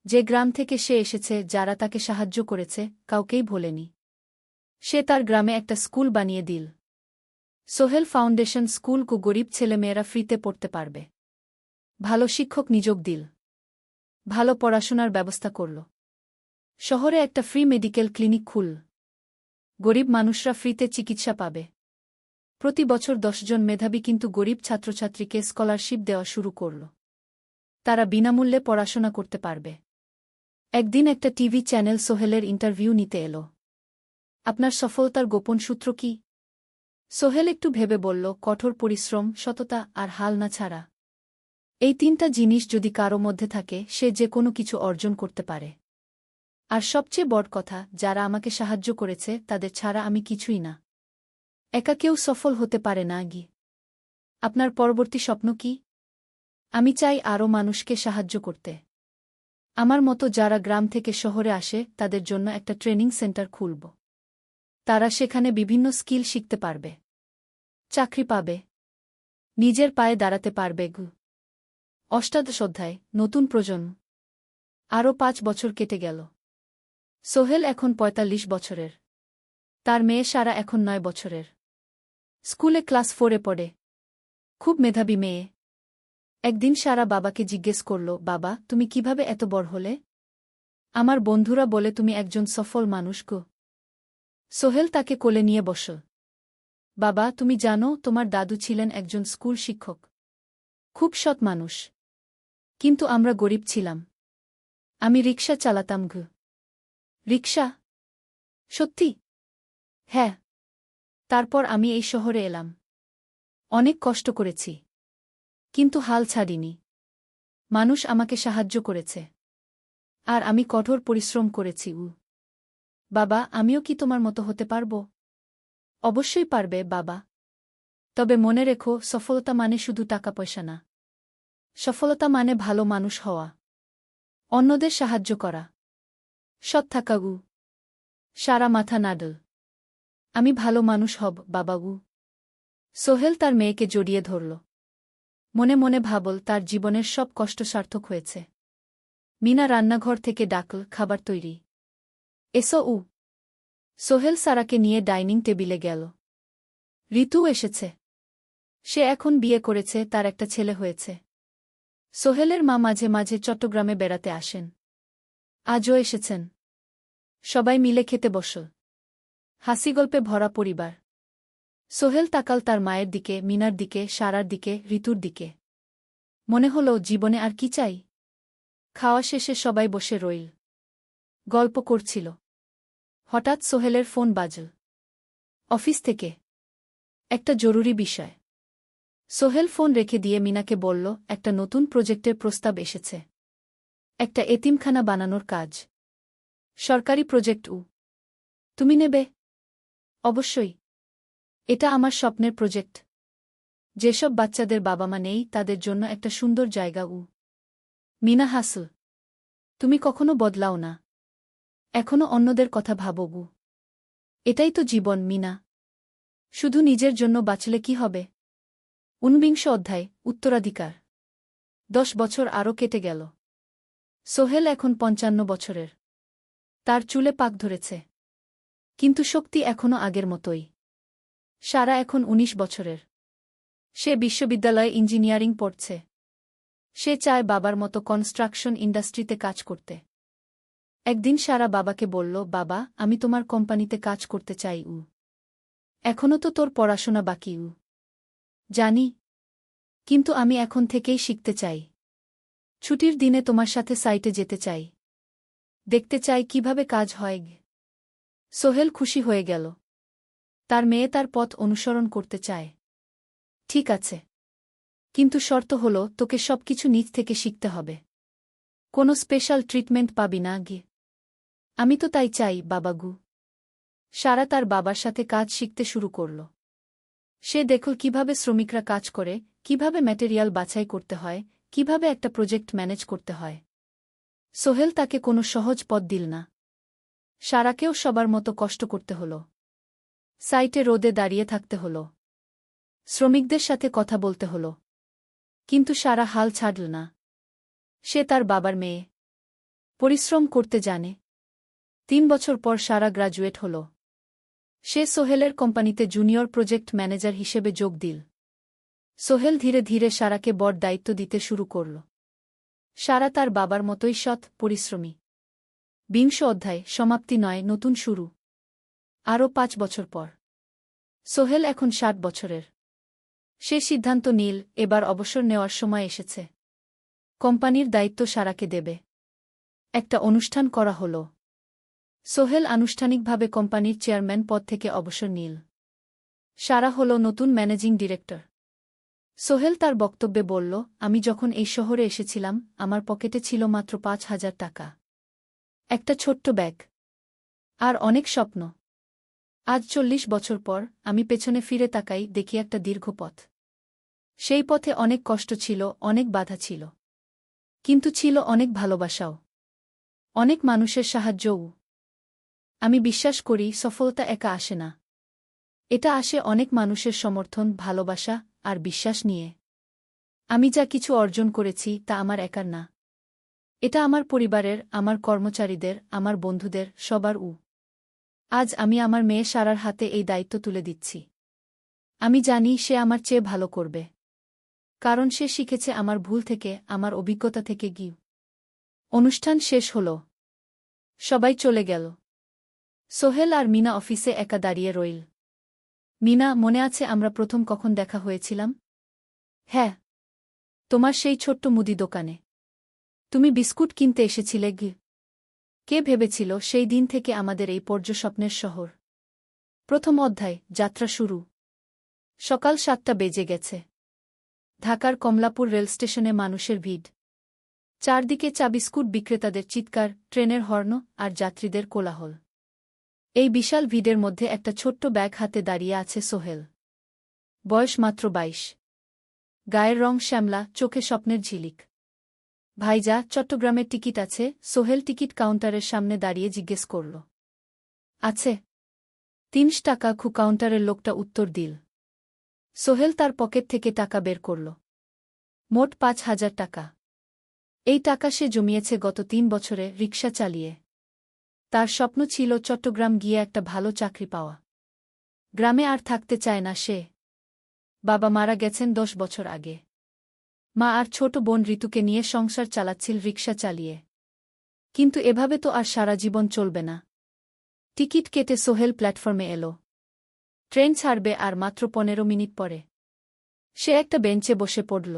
যে গ্রাম থেকে সে এসেছে, যারা তাকে সাহায্য করেছে, কাউকেই ভোলেনি। সে তার গ্রামে একটা স্কুল বানিয়ে দিল। সোহেল ফাউন্ডেশন স্কুল কো গরিব ছেলেমেয়েরা ফ্রিতে পড়তে পারবে। ভালো শিক্ষক নিযোগ দিল। ভালো পড়াশোনার ব্যবস্থা করল। শহরে একটা ফ্রি মেডিকেল ক্লিনিক খুল। গরিব মানুষরা ফ্রিতে চিকিৎসা পাবে। প্রতি বছর 10 জন মেধাবী কিন্তু গরিব ছাত্রছাত্রীকে স্কলারশিপ দেওয়া শুরু করল। তারা বিনামূল্যে পড়াশোনা করতে পারবে। একদিন একটা টিভি চ্যানেল সোহেলের ইন্টারভিউ নিতে এলো। আপনার সফলতার গোপন সূত্র কি? সোহেল একটু ভেবে বলল, কঠোর পরিশ্রম, সততা আর হাল না ছাড়া। এই 3টা জিনিস যদি কারো মধ্যে থাকে, সে যে কোনো কিছু অর্জন করতে পারে। আর সবচেয়ে বড় কথা, যারা আমাকে সাহায্য করেছে তাদের ছাড়া আমি কিছুই না। একা কেউ সফল হতে পারে না। আপনার পরবর্তী স্বপ্ন কি? আমি চাই আরও মানুষকে সাহায্য করতে। আমার মতো যারা গ্রাম থেকে শহরে আসে তাদের জন্য একটা ট্রেনিং সেন্টার খুলব। তারা সেখানে বিভিন্ন স্কিল শিখতে পারবে, চাকরি পাবে, নিজের পায়ে দাঁড়াতে পারবে। 8ম অধ্যায়, নতুন প্রজন্ম। আরও 5 বছর কেটে গেল। সোহেল এখন 45 বছরের। তার মেয়ে সারা এখন 9 বছরের। স্কুলে ক্লাস 4-এ পড়ে। খুব মেধাবী মেয়ে। একদিন সারা বাবাকে জিজ্ঞেস করল, বাবা, তুমি কিভাবে এত বড় হলে? আমার বন্ধুরা বলে তুমি একজন সফল মানুষ গো। সোহেল তাকে কোলে নিয়ে বসল। বাবা, তুমি জানো, তোমার দাদু ছিলেন একজন স্কুল শিক্ষক। খুব সৎ মানুষ। কিন্তু আমরা গরিব ছিলাম। আমি রিকশা চালাতাম। রিকশা? সত্যি? হ্যাঁ। তারপর আমি এই শহরে এলাম। অনেক কষ্ট করেছি। কিন্তু হাল ছাড়িনি। মানুষ আমাকে সাহায্য করেছে। আর আমি কঠোর পরিশ্রম করেছি। বাবা, আমিও কি তোমার মতো হতে পারব? অবশ্যই পারবে বাবা। তবে মনে রেখো, সফলতা মানে শুধু টাকা পয়সা না। সফলতা মানে ভালো মানুষ হওয়া, অন্যদের সাহায্য করা, সৎ থাকা। সারা মাথা নাডল। আমি ভালো মানুষ হব বাবা। সোহেল তার মেয়েকে জড়িয়ে ধরল। মনে মনে ভাবল, তার জীবনের সব কষ্ট সার্থক হয়েছে। মিনা রান্নাঘর থেকে ডাকল, খাবার তৈরি। এসো। সোহেল সারাকে নিয়ে ডাইনিং টেবিলে গেল। ঋতু এসেছে। সে এখন বিয়ে করেছে, তার একটা ছেলে হয়েছে। সোহেলের মা মাঝে মাঝে চট্টগ্রামে বেড়াতে আসেন। আজও এসেছেন। সবাই মিলে খেতে বসল। হাসিগল্পে ভরা পরিবার। সোহেল তাকাল তার মায়ের দিকে, মিনার দিকে, সারার দিকে, ঋতুর দিকে। মনে হল, জীবনে আর কি চাই? খাওয়া শেষে সবাই বসে রইল। গল্প করছিল। হঠাৎ সোহেলের ফোন বাজল। অফিস থেকে। একটা জরুরি বিষয়। সোহেল ফোন রেখে দিয়ে মিনাকে বলল, একটা নতুন প্রজেক্টের প্রস্তাব এসেছে। একটা এতিমখানা বানানোর কাজ। সরকারি প্রজেক্ট। তুমি নেবে? অবশ্যই। এটা আমার স্বপ্নের প্রজেক্ট। যেসব বাচ্চাদের বাবা মা নেই, তাদের জন্য একটা সুন্দর জায়গা। মিনা হাসল। তুমি কখনো বদলাও না। এখনো অন্যদের কথা ভাবো। এটাই তো জীবন মিনা। শুধু নিজের জন্য বাঁচলে কি হবে? 49 অধ্যায়, উত্তরাধিকার। 10 বছর আরও কেটে গেল। সোহেল এখন 55 বছরের। তার চুলে পাক ধরেছে। কিন্তু শক্তি এখনো আগের মতোই। সারা এখন 19 বছরের। সে বিশ্ববিদ্যালয়ে ইঞ্জিনিয়ারিং পড়ছে। সে চায় বাবার মতো কনস্ট্রাকশন ইন্ডাস্ট্রিতে কাজ করতে। একদিন সারা বাবাকে বলল, বাবা, আমি তোমার কোম্পানিতে কাজ করতে চাই। এখনও তো তোর পড়াশোনা বাকি। জানি, কিন্তু আমি এখন থেকেই শিখতে চাই। ছুটির দিনে তোমার সাথে সাইটে যেতে চাই। দেখতে চাই কিভাবে কাজ হয়। সোহেল খুশি হয়ে গেল। তার মেয়ে তার পথ অনুসরণ করতে চায়। ঠিক আছে, কিন্তু শর্ত হলো তোকে সবকিছু নিজ থেকে শিখতে হবে। কোনো স্পেশাল ট্রিটমেন্ট পাবি না। আমি তো তাই চাই, বাবাগু। সারা তার বাবার সাথে কাজ শিখতে শুরু করল। সে দেখল কিভাবে শ্রমিকরা কাজ করে, কিভাবে ম্যাটেরিয়াল বাছাই করতে হয়, কিভাবে একটা প্রজেক্ট ম্যানেজ করতে হয়। সোহেল তাকে কোনো সহজ পথ দিল না। সারাকেও সবার মতো কষ্ট করতে হল। সাইটে রোদে দাঁড়িয়ে থাকতে হল। শ্রমিকদের সাথে কথা বলতে হল। কিন্তু সারা হাল ছাড়ল না। সে তার বাবার মেয়ে। পরিশ্রম করতে জানে। 3 বছর পর সারা গ্রাজুয়েট হল। সে সোহেলের কোম্পানিতে জুনিয়র প্রজেক্ট ম্যানেজার হিসেবে যোগ দিল। সোহেল ধীরে ধীরে সারাকে বড় দায়িত্ব দিতে শুরু করল। সারা তার বাবার মতোই সৎ, পরিশ্রমী। 20 অধ্যায়, সমাপ্তি নয়, নতুন শুরু। আরও 5 বছর পর সোহেল এখন 60 বছরের। সে সিদ্ধান্ত নিল, এবার অবসর নেওয়ার সময় এসেছে। কোম্পানির দায়িত্ব সারাকে দেবে। একটা অনুষ্ঠান করা হল। সোহেল আনুষ্ঠানিকভাবে কোম্পানির চেয়ারম্যান পদ থেকে অবসর নিল। সারা হল নতুন ম্যানেজিং ডিরেক্টর। সোহেল তার বক্তব্যে বলল, আমি যখন এই শহরে এসেছিলাম আমার পকেটে ছিল মাত্র 5,000 টাকা। একটা ছোট্ট ব্যাগ। আর অনেক স্বপ্ন। আজ 40 বছর পর আমি পেছনে ফিরে তাকাই, দেখি একটা দীর্ঘ পথ। সেই পথে অনেক কষ্ট ছিল, অনেক বাধা ছিল। কিন্তু ছিল অনেক ভালোবাসাও। অনেক মানুষের সাহায্যও। আমি বিশ্বাস করি সফলতা একা আসে না। এটা আসে অনেক মানুষের সমর্থন, ভালোবাসা আর বিশ্বাস নিয়ে। আমি যা কিছু অর্জন করেছি তা আমার একার না। এটা আমার পরিবারের, আমার কর্মচারীদের, আমার বন্ধুদের, সবার। আজ আমি আমার মেয়ে সারার হাতে এই দায়িত্ব তুলে দিচ্ছি। আমি জানি সে আমার চেয়ে ভালো করবে। কারণ সে শিখেছে আমার ভুল থেকে, আমার অভিজ্ঞতা থেকে। অনুষ্ঠান শেষ হল। সবাই চলে গেল। সোহেল আর মিনা অফিসে একা দাঁড়িয়ে রইল। মিনা, মনে আছে আমরা প্রথম কখন দেখা হয়েছিলাম? হ্যাঁ, তোমার সেই ছোট্ট মুদি দোকানে। তুমি বিস্কুট কিনতে এসেছিলে। কে ভেবেছিল সেই দিন থেকে আমাদের এই পর্যস্বপ্নের শহর। প্রথম অধ্যায়, যাত্রা শুরু। সকাল 7টা বেজে গেছে। ঢাকার কমলাপুর রেলস্টেশনে মানুষের ভিড়। চারদিকে চা বিস্কুট বিক্রেতাদের চিৎকার, ট্রেনের হর্ন আর যাত্রীদের কোলাহল। এই বিশাল ভিড়ের মধ্যে একটা ছোট্ট ব্যাগ হাতে দাঁড়িয়ে আছে সোহেল। বয়স মাত্র 22। গায়ের রং শ্যামলা, চোখে স্বপ্নের ঝিলিক। ভাইজা, চট্টগ্রামের টিকিট আছে? সোহেল টিকিট কাউন্টারের সামনে দাঁড়িয়ে জিজ্ঞেস করল। আছে। 30 টাকা। কাউন্টারের লোকটা উত্তর দিল। সোহেল তার পকেট থেকে টাকা বের করল। মোট 5,000 টাকা। এই টাকা সে জমিয়েছে গত 3 বছরে রিকশা চালিয়ে। তার স্বপ্ন ছিল চট্টগ্রাম গিয়ে একটা ভালো চাকরি পাওয়া। গ্রামে আর থাকতে চায় না সে। বাবা মারা গেছেন 10 বছর আগে। মা আর ছোট বোন ঋতুকে নিয়ে সংসার চালাচ্ছিল রিকশা চালিয়ে। কিন্তু এভাবে তো আর সারা জীবন চলবে না। টিকিট কেটে সোহেল প্ল্যাটফর্মে এল। ট্রেন ছাড়বে আর মাত্র 15 মিনিট পরে। সে একটা বেঞ্চে বসে পড়ল।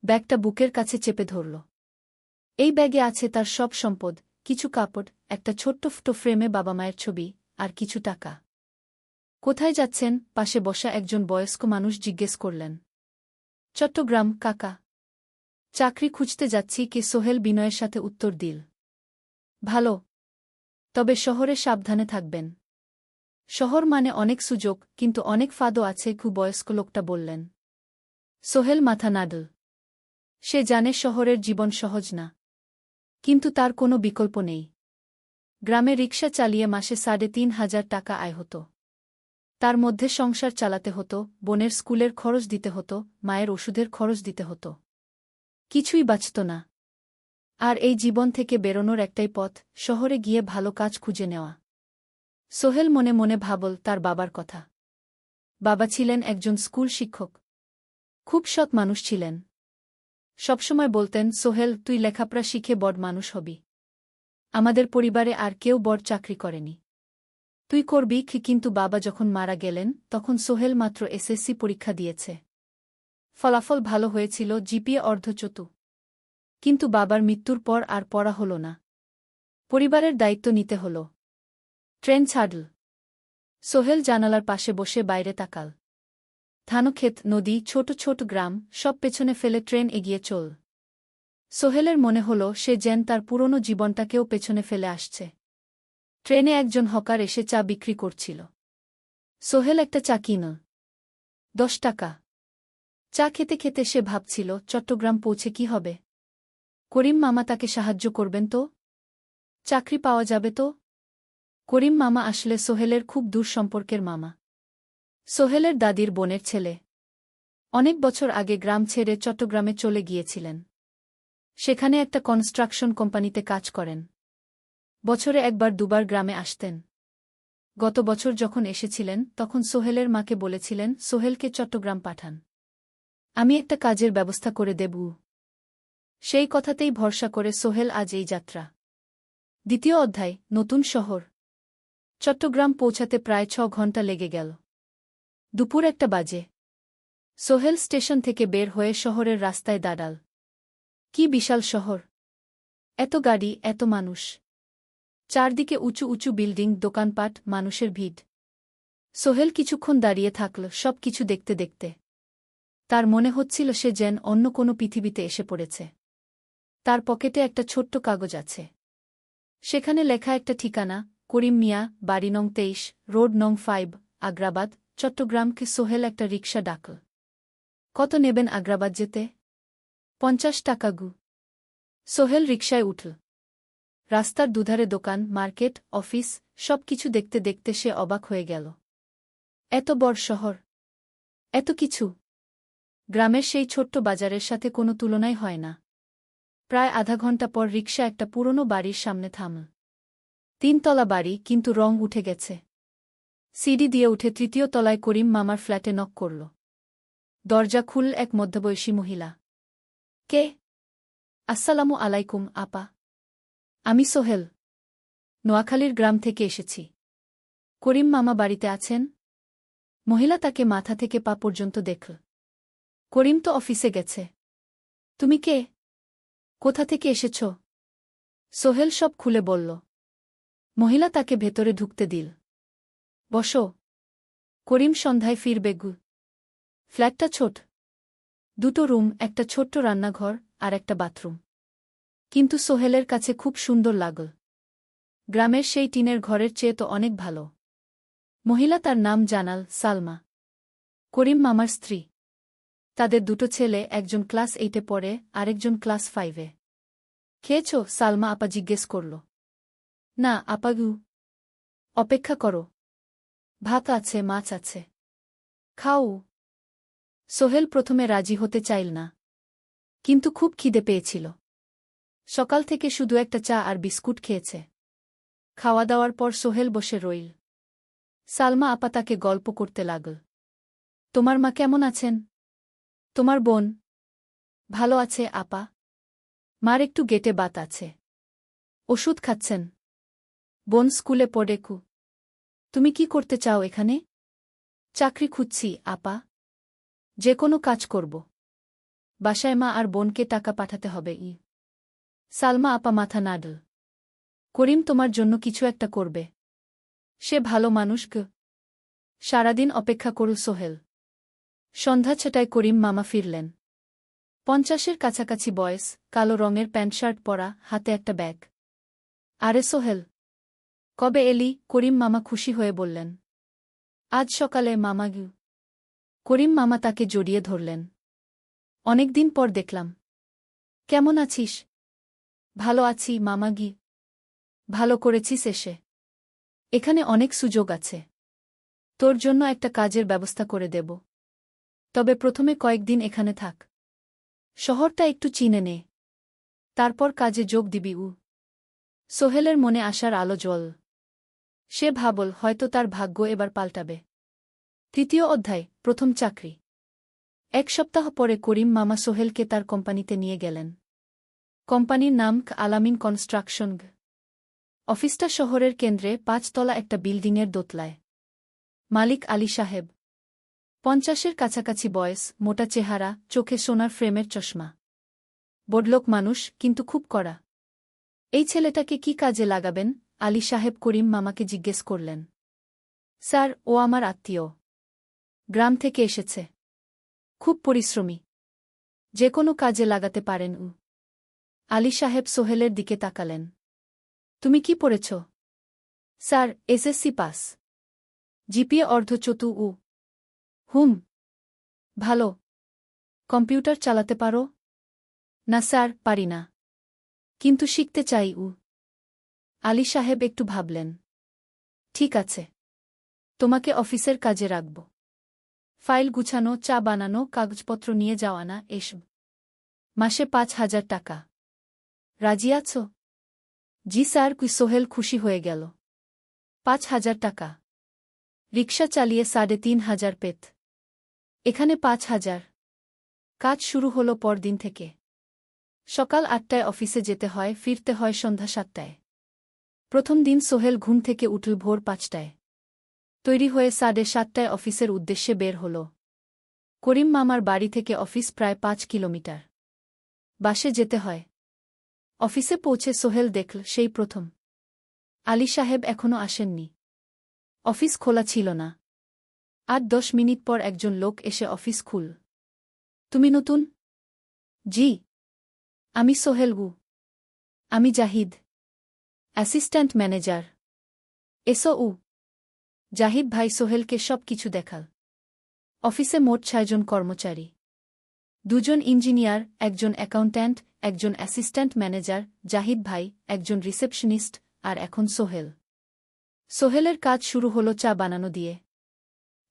ব্যাগটা বুকের কাছে চেপে ধরল। এই ব্যাগে আছে তার সব সম্পদ, কিছু কাপড়, একটা ছোট্ট ফটো ফ্রেমে বাবা মায়ের ছবি, আর কিছু টাকা। কোথায় যাচ্ছেন? পাশে বসা একজন বয়স্ক মানুষ জিজ্ঞেস করলেন। চট্টগ্রাম কাকা। চাকরি খুঁজতে যাচ্ছি। কে? সোহেল বিনয়ের সাথে উত্তর দিল। ভালো। তবে শহরে সাবধানে থাকবেন। শহর মানে অনেক সুযোগ, কিন্তু অনেক ফাঁদও আছে। বয়স্ক লোকটা বললেন। সোহেল মাথা নাড়ল। সে জানে শহরের জীবন সহজ না। কিন্তু তার কোনো বিকল্প নেই। গ্রামে রিকশা চালিয়ে মাসে 3,500 টাকা আয় হতো। তার মধ্যে সংসার চালাতে হতো, বোনের স্কুলের খরচ দিতে হতো, মায়ের ওষুধের খরচ দিতে হতো। কিছুই বাঁচত না। আর এই জীবন থেকে বেরোনোর একটাই পথ, শহরে গিয়ে ভালো কাজ খুঁজে নেওয়া। সোহেল মনে মনে ভাবল তার বাবার কথা। বাবা ছিলেন একজন স্কুল শিক্ষক। খুব সৎ মানুষ ছিলেন। সবসময় বলতেন, সোহেল, তুই লেখাপড়া শিখে বড় মানুষ হবি। আমাদের পরিবারে আর কেউ বড় চাকরি করেনি। তুই করবি কি? কিন্তু বাবা যখন মারা গেলেন তখন সোহেল মাত্র এসএসসি পরীক্ষা দিয়েছে। ফলাফল ভালো হয়েছিল, জিপিএ অর্ধচতু। কিন্তু বাবার মৃত্যুর পর আর পড়া হল না। পরিবারের দায়িত্ব নিতে হল। ট্রেন ছাড়ল। সোহেল জানালার পাশে বসে বাইরে তাকাল। ধানক্ষেত, নদী, ছোট ছোট গ্রাম, সব পেছনে ফেলে ট্রেন এগিয়ে চল। সোহেলের মনে হল সে যেন তার পুরনো জীবনটাকেও পেছনে ফেলে আসছে। ট্রেনে একজন হকার এসে চা বিক্রি করছিল। সোহেল একটা চা কিনল। 10 টাকা। চা খেতে খেতে সে ভাবছিল চট্টগ্রাম পৌঁছে কি হবে। করিম মামা তাকে সাহায্য করবেন তো? চাকরি পাওয়া যাবে তো? করিম মামা আসলে সোহেলের খুব দূর সম্পর্কের মামা। সোহেলের দাদির বোনের ছেলে। অনেক বছর আগে গ্রাম ছেড়ে চট্টগ্রামে চলে গিয়েছিলেন। সেখানে একটা কনস্ট্রাকশন কোম্পানিতে কাজ করেন। বছরে একবার দুবার গ্রামে আসতেন। গত বছর যখন এসেছিলেন তখন সোহেলের মাকে বলেছিলেন সোহেলকে চট্টগ্রাম পাঠান। আমি একটা কাজের ব্যবস্থা করে দেব। সেই কথাতেই ভরসা করে সোহেল আজ এই যাত্রা। দ্বিতীয় অধ্যায়, নতুন শহর। চট্টগ্রাম পৌঁছাতে প্রায় 6 ঘণ্টা লেগে গেল। দুপুর 1টা বাজে। সোহেল স্টেশন থেকে বের হয়ে শহরের রাস্তায় দাঁড়াল। কি বিশাল শহর! এত গাড়ি, এত মানুষ। চারদিকে উঁচু উঁচু বিল্ডিং, দোকানপাট, মানুষের ভিড়। সোহেল কিছুক্ষণ দাঁড়িয়ে থাকল সব কিছু দেখতে দেখতে। তার মনে হচ্ছিল সে যেন অন্য কোনো পৃথিবীতে এসে পড়েছে। তার পকেটে একটা ছোট্ট কাগজ আছে। সেখানে লেখা একটা ঠিকানা, করিম মিয়া, বাড়ি নং 23, রোড নং 5, আগ্রাবাদ, চট্টগ্রামকে। সোহেল একটা রিকশা ডাকল। কত নেবেন আগ্রাবাদ যেতে? 50 টাকা গু। সোহেল রিকশায় উঠল। রাস্তার দুধারে দোকান, মার্কেট, অফিস, সব কিছু দেখতে দেখতে সে অবাক হয়ে গেল। এত বড় শহর, এত কিছু! গ্রামের সেই ছোট্ট বাজারের সাথে কোনো তুলনাই হয় না। প্রায় আধা ঘণ্টা পর রিকশা একটা পুরনো বাড়ির সামনে থামল। 3 তলা বাড়ি, কিন্তু রং উঠে গেছে। সিঁড়ি দিয়ে উঠে 3য় তলায় করিম মামার ফ্ল্যাটে নক করল। দরজা খুলল এক মধ্যবয়সী মহিলা। কে? আসসালামু আলাইকুম আপা। আমি সোহেল। নোয়াখালীর গ্রাম থেকে এসেছি। করিম মামা বাড়িতে আছেন? মহিলা তাকে মাথা থেকে পা পর্যন্ত দেখল। করিম তো অফিসে গেছে। তুমি কে? কোথা থেকে এসেছ? সোহেল সব খুলে বলল। মহিলা তাকে ভেতরে ঢুকতে দিল। বসো। করিম সন্ধ্যায় ফিরবে গু। ফ্ল্যাটটা ছোট। 2টো রুম, একটা ছোট্ট রান্নাঘর আর একটা বাথরুম। কিন্তু সোহেলের কাছে খুব সুন্দর লাগল। গ্রামের সেই টিনের ঘরের চেয়ে তো অনেক ভালো। মহিলা তার নাম জানাল সালমা। করিম মামার স্ত্রী। তাদের 2টো ছেলে, একজন ক্লাস 8-এ পড়ে, আরেকজন ক্লাস 5-এ। খেয়েছ? সালমা আপা জিজ্ঞেস করল। না আপা গু। অপেক্ষা করো। ভাত আছে, মাছ আছে। খাও। সোহেল প্রথমে রাজি হতে চাইল না। কিন্তু খুব খিদে পেয়েছিল। সকাল থেকে শুধু একটা চা আর বিস্কুট খেয়েছে। খাওয়া দাওয়ার পর সোহেল বসে রইল। সালমা আপা তাকে গল্প করতে লাগল। তোমার মা কেমন আছেন? তোমার বোন? ভালো আছে আপা। মার একটু গেটে বাত আছে। ওষুধ খাচ্ছেন। বোন স্কুলে পড়ে কু। তুমি কি করতে চাও এখানে? চাকরি খুঁজছি আপা। যে কোনো কাজ করব। বাসায় মা আর বোনকে টাকা পাঠাতে হবে। সালমা আপা মাথা নাড়ল। করিম তোমার জন্য কিছু একটা করবে। সে ভালো মানুষ গ। সারাদিন অপেক্ষা করল সোহেল। সন্ধ্যা 6টায় করিম মামা ফিরলেন। 50-এর কাছাকাছি বয়স, কালো রঙের প্যান্ট শার্ট পরা, হাতে একটা ব্যাগ। আরে সোহেল, কবে এলি? করিম মামা খুশি হয়ে বললেন। আজ সকালে মামা গু। করিম মামা তাকে জড়িয়ে ধরলেন। অনেকদিন পর দেখলাম। কেমন আছিস? ভালো আছি মামা গি। ভালো করেছিস এসে। এখানে অনেক সুযোগ আছে। তোর জন্য একটা কাজের ব্যবস্থা করে দেব। তবে প্রথমে কয়েকদিন এখানে থাক। শহরটা একটু চিনে নে। তারপর কাজে যোগ দিবি। সোহেলের মনে আসার আলো জ্বল। সে ভাবল হয়তো তার ভাগ্য এবার পাল্টাবে। 3য় অধ্যায়, প্রথম চাকরি। 1 সপ্তাহ পরে করিম মামা সোহেলকে তার কোম্পানিতে নিয়ে গেলেন। কোম্পানির নাম আলামিন কনস্ট্রাকশন। অফিসটা শহরের কেন্দ্রে ৫ তলা একটা বিল্ডিংয়ের দোতলায়। মালিক আলী সাহেব, ৫০-এর কাছাকাছি বয়স, মোটা চেহারা, চোখে সোনার ফ্রেমের চশমা। বড়লোক মানুষ, কিন্তু খুব কড়া। এই ছেলেটাকে কি কাজে লাগাবেন? আলী সাহেব করিম মামাকে জিজ্ঞেস করলেন। স্যার, ও আমার আত্মীয়। গ্রাম থেকে এসেছে। খুব পরিশ্রমী। যে কোনো কাজে লাগাতে পারেন উ। আলী সাহেব সোহেলের দিকে তাকালেন। তুমি কি পড়েছ? Sir, SSC pass. জিপিএ অর্ধচতু উ। হুম। ভালো। কম্পিউটার চালাতে পারো? না স্যার, পারি না। কিন্তু শিখতে চাই উ। আলী সাহেব একটু ভাবলেন। ঠিক আছে। তোমাকে অফিসের কাজে রাখব। ফাইল গুছানো, চা বানানো, কাগজপত্র নিয়ে যাওয়া, না এসব। মাসে ৫,০০০ টাকা। রাজি আছো? জি স্যার। সোহেল খুশি হয়ে গেল। ৫,০০০ টাকা। রিকশা চালিয়ে ৩,৫০০ পেত। এখানে ৫,০০০। কাজ শুরু হলো পরদিন থেকে। সকাল ৮টায় অফিসে যেতে হয়, ফিরতে হয় সন্ধ্যা ৭টায়। প্রথম দিন সোহেল ঘুম থেকে উঠল ভোর ৫টায়। তৈরি হয়ে ৭:৩০টায় অফিসের উদ্দেশ্যে বের হল। করিম মামার বাড়ি থেকে অফিস প্রায় ৫ কিলোমিটার। বাসে যেতে হয়। অফিসে পৌঁছে সোহেল দেখল সেই প্রথম আলী সাহেব এখনও আসেননি। অফিস খোলা ছিল না। ৮-১০ মিনিট পর একজন লোক এসে অফিস খুল। তুমি নতুন? জি। আমি সোহেল গু। আমি জাহিদ, অ্যাসিস্ট্যান্ট ম্যানেজার। এসো উ। জাহিদ ভাই সোহেলকে সব কিছু দেখাল। অফিসে মোট ৬ জন কর্মচারী। ২ জন ইঞ্জিনিয়ার, একজন অ্যাকাউন্ট্যান্ট, একজন অ্যাসিস্ট্যান্ট ম্যানেজার, জাহিদ ভাই, একজন রিসেপশনিস্ট, আর এখন সোহেল। সোহেলের কাজ শুরু হলো চা বানানো দিয়ে।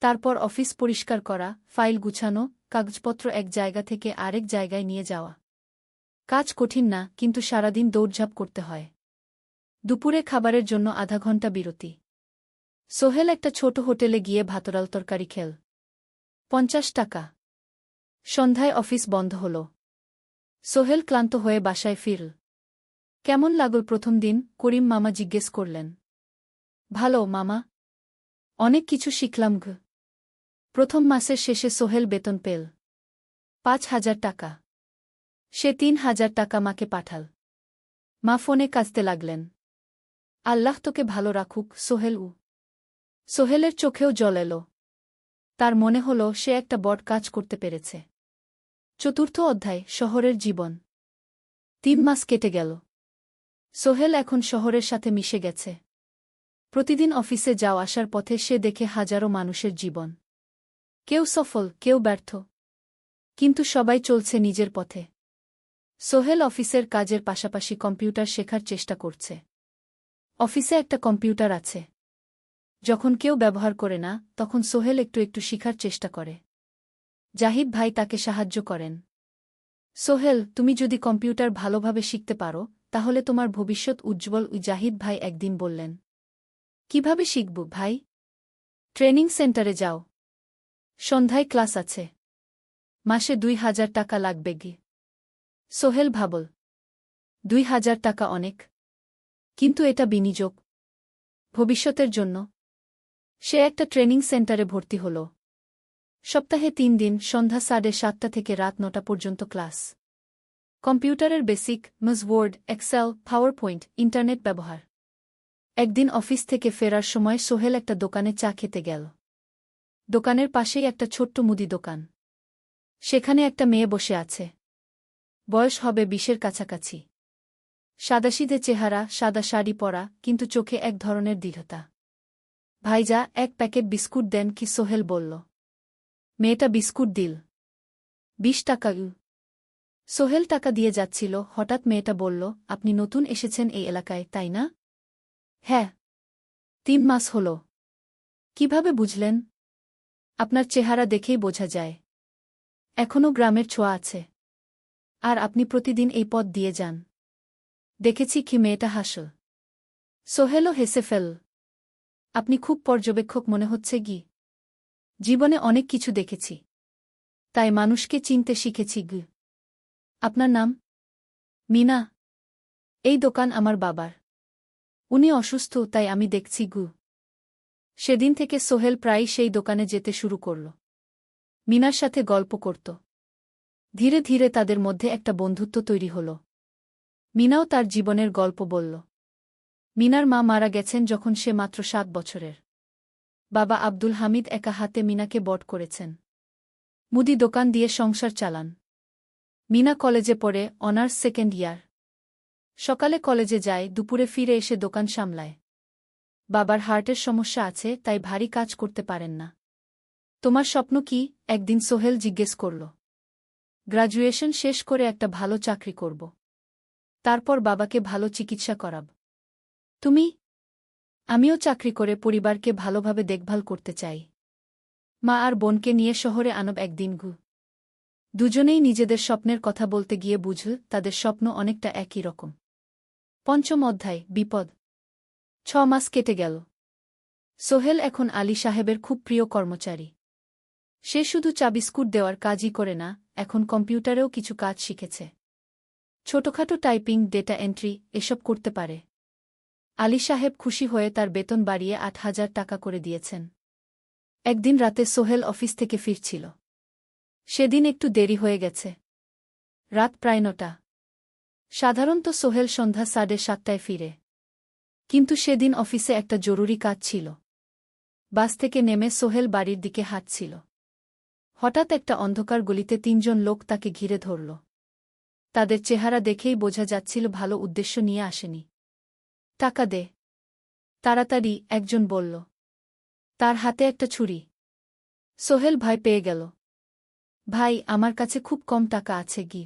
তারপর অফিস পরিষ্কার করা, ফাইল গুছানো, কাগজপত্র এক জায়গা থেকে আরেক জায়গায় নিয়ে যাওয়া। কাজ কঠিন না, কিন্তু সারাদিন দৌড়ঝাঁপ করতে হয়। দুপুরে খাবারের জন্য আধা ঘণ্টা বিরতি। সোহেল একটা ছোট হোটেলে গিয়ে ভাতরাল তরকারি খেল। ৫০ টাকা। সন্ধ্যায় অফিস বন্ধ হল। সোহেল ক্লান্ত হয়ে বাসায় ফিরল। কেমন লাগল প্রথম দিন? করিম মামা জিজ্ঞেস করলেন। ভালো মামা। অনেক কিছু শিখলাম ঘ। প্রথম মাসের শেষে সোহেল বেতন পেল ৫,০০০ টাকা। সে ৩,০০০ টাকা মাকে পাঠাল। মা ফোনে কাঁদতে লাগলেন। আল্লাহ তোকে ভালো রাখুক সোহেল উ। সোহেলের চোখেও জল এল। তার মনে হল সে একটা বড় কাজ করতে পেরেছে। চতুর্থ অধ্যায়, শহরের জীবন। ৩ মাস কেটে গেল। সোহেল এখন শহরের সাথে মিশে গেছে। প্রতিদিন অফিসে যাও আসার পথে সে দেখে হাজারো মানুষের জীবন। কেউ সফল, কেউ ব্যর্থ। কিন্তু সবাই চলছে নিজের পথে। সোহেল অফিসের কাজের পাশাপাশি কম্পিউটার শেখার চেষ্টা করছে। অফিসে একটা কম্পিউটার আছে। যখন কেউ ব্যবহার করে না, তখন সোহেল একটু একটু শিখার চেষ্টা করে। জাহিদ ভাই তাকে সাহায্য করেন। সোহেল, তুমি যদি কম্পিউটার ভালোভাবে শিখতে পারো, তাহলে তোমার ভবিষ্যৎ উজ্জ্বল। জাহিদ ভাই একদিন বললেন। কিভাবে শিখব ভাই? ট্রেনিং সেন্টারে যাও। সন্ধ্যায় ক্লাস আছে। মাসে ২,০০০ টাকা লাগবে গি। সোহেল ভাবল। ২,০০০ টাকা অনেক। কিন্তু এটা বিনিয়োগ। ভবিষ্যতের জন্য। সে একটা ট্রেনিং সেন্টারে ভর্তি হল। সপ্তাহে ৩ দিন, সন্ধ্যা ৭:৩০ থেকে রাত ৯টা পর্যন্ত ক্লাস। কম্পিউটারের basic, MS Word, Excel, PowerPoint, internet ব্যবহার। একদিন অফিস থেকে ফেরার সময় সোহেল একটা দোকানে চা খেতে গেল। দোকানের পাশেই একটা ছোট্ট মুদি দোকান। সেখানে একটা মেয়ে বসে আছে। বয়স হবে ২০-এর কাছাকাছি। সাদাসিধে চেহারা, সাদা শাড়ি পরা, কিন্তু চোখে এক ধরনের দৃঢ়তা। ভাইজা, এক প্যাকেট বিস্কুট দেন কি? সোহেল বলল। মেয়েটা বিস্কুট দিল। ২০ টাকা। সোহেল টাকা দিয়ে যাচ্ছিল, হঠাৎ মেয়েটা বলল, আপনি নতুন এসেছেন এই এলাকায়, তাই না? হ্যাঁ। ৩ মাস হল। কিভাবে বুঝলেন? আপনার চেহারা দেখেই বোঝা যায়। এখনও গ্রামের ছোঁয়া আছে। আর আপনি প্রতিদিন এই পথ দিয়ে যান। দেখেছি কি? মেয়েটা হাসল। সোহেলও হেসে ফেল। আপনি খুব পর্যবেক্ষক মনে হচ্ছে গি। জীবনে অনেক কিছু দেখেছি। তাই মানুষকে চিনতে শিখেছি গি। আপনার নাম? মিনা। এই দোকান আমার বাবার। উনি অসুস্থ, তাই আমি দেখছি গু। সেদিন থেকে সোহেল প্রায়ই সেই দোকানে যেতে শুরু করল। মিনার সাথে গল্প করত। ধীরে ধীরে তাদের মধ্যে একটা বন্ধুত্ব তৈরি হল। মিনাও তার জীবনের গল্প বলল। মিনার মা মারা গেছেন যখন সে মাত্র 7 বছরের। বাবা আব্দুল হামিদ একা হাতে মিনাকে বড় করেছেন। মুদি দোকান দিয়ে সংসার চালান। মিনা কলেজে পড়ে, অনার্স সেকেন্ড ইয়ার। সকালে কলেজে যায়, দুপুরে ফিরে এসে দোকান সামলায়। বাবার হার্টের সমস্যা আছে, তাই ভারী কাজ করতে পারেন না। তোমার স্বপ্ন কি? একদিন সোহেল জিজ্ঞেস করল। গ্র্যাজুয়েশন শেষ করে একটা ভালো চাকরি করব। তারপর বাবাকে ভালো চিকিৎসা করাব। তুমি? আমিও চাকরি করে পরিবারকে ভালোভাবে দেখভাল করতে চাই। মা আর বোনকে নিয়ে শহরে আনব একদিন গু। দুজনেই নিজেদের স্বপ্নের কথা বলতে গিয়ে বুঝল তাদের স্বপ্ন অনেকটা একই রকম। ৫ম অধ্যায়, বিপদ। ৬ মাস কেটে গেল। সোহেল এখন আলী সাহেবের খুব প্রিয় কর্মচারী। সে শুধু চা বিস্কুট দেওয়ার কাজই করে না, এখন কম্পিউটারেও কিছু কাজ শিখেছে। ছোটখাটো টাইপিং, ডেটা এন্ট্রি এসব করতে পারে। আলী সাহেব খুশি হয়ে তার বেতন বাড়িয়ে ৮,০০০ টাকা করে দিয়েছেন। একদিন রাতে সোহেল অফিস থেকে ফিরছিল। সেদিন একটু দেরি হয়ে গেছে। রাত প্রায় ৯টা। সাধারণত সোহেল সন্ধ্যা ৭:৩০টায় ফিরে। কিন্তু সেদিন অফিসে একটা জরুরি কাজ ছিল। বাস থেকে নেমে সোহেল বাড়ির দিকে হাঁটছিল। হঠাৎ একটা অন্ধকার গলিতে ৩ জন লোক তাকে ঘিরে ধরল। তাদের চেহারা দেখেই বোঝা যাচ্ছিল ভালো উদ্দেশ্য নিয়ে আসেনি। টাকা দে, তাড়াতাড়ি, একজন বলল। তার হাতে একটা ছুরি। সোহেল ভয় পেয়ে গেল। ভাই, আমার কাছে খুব কম টাকা আছে গি।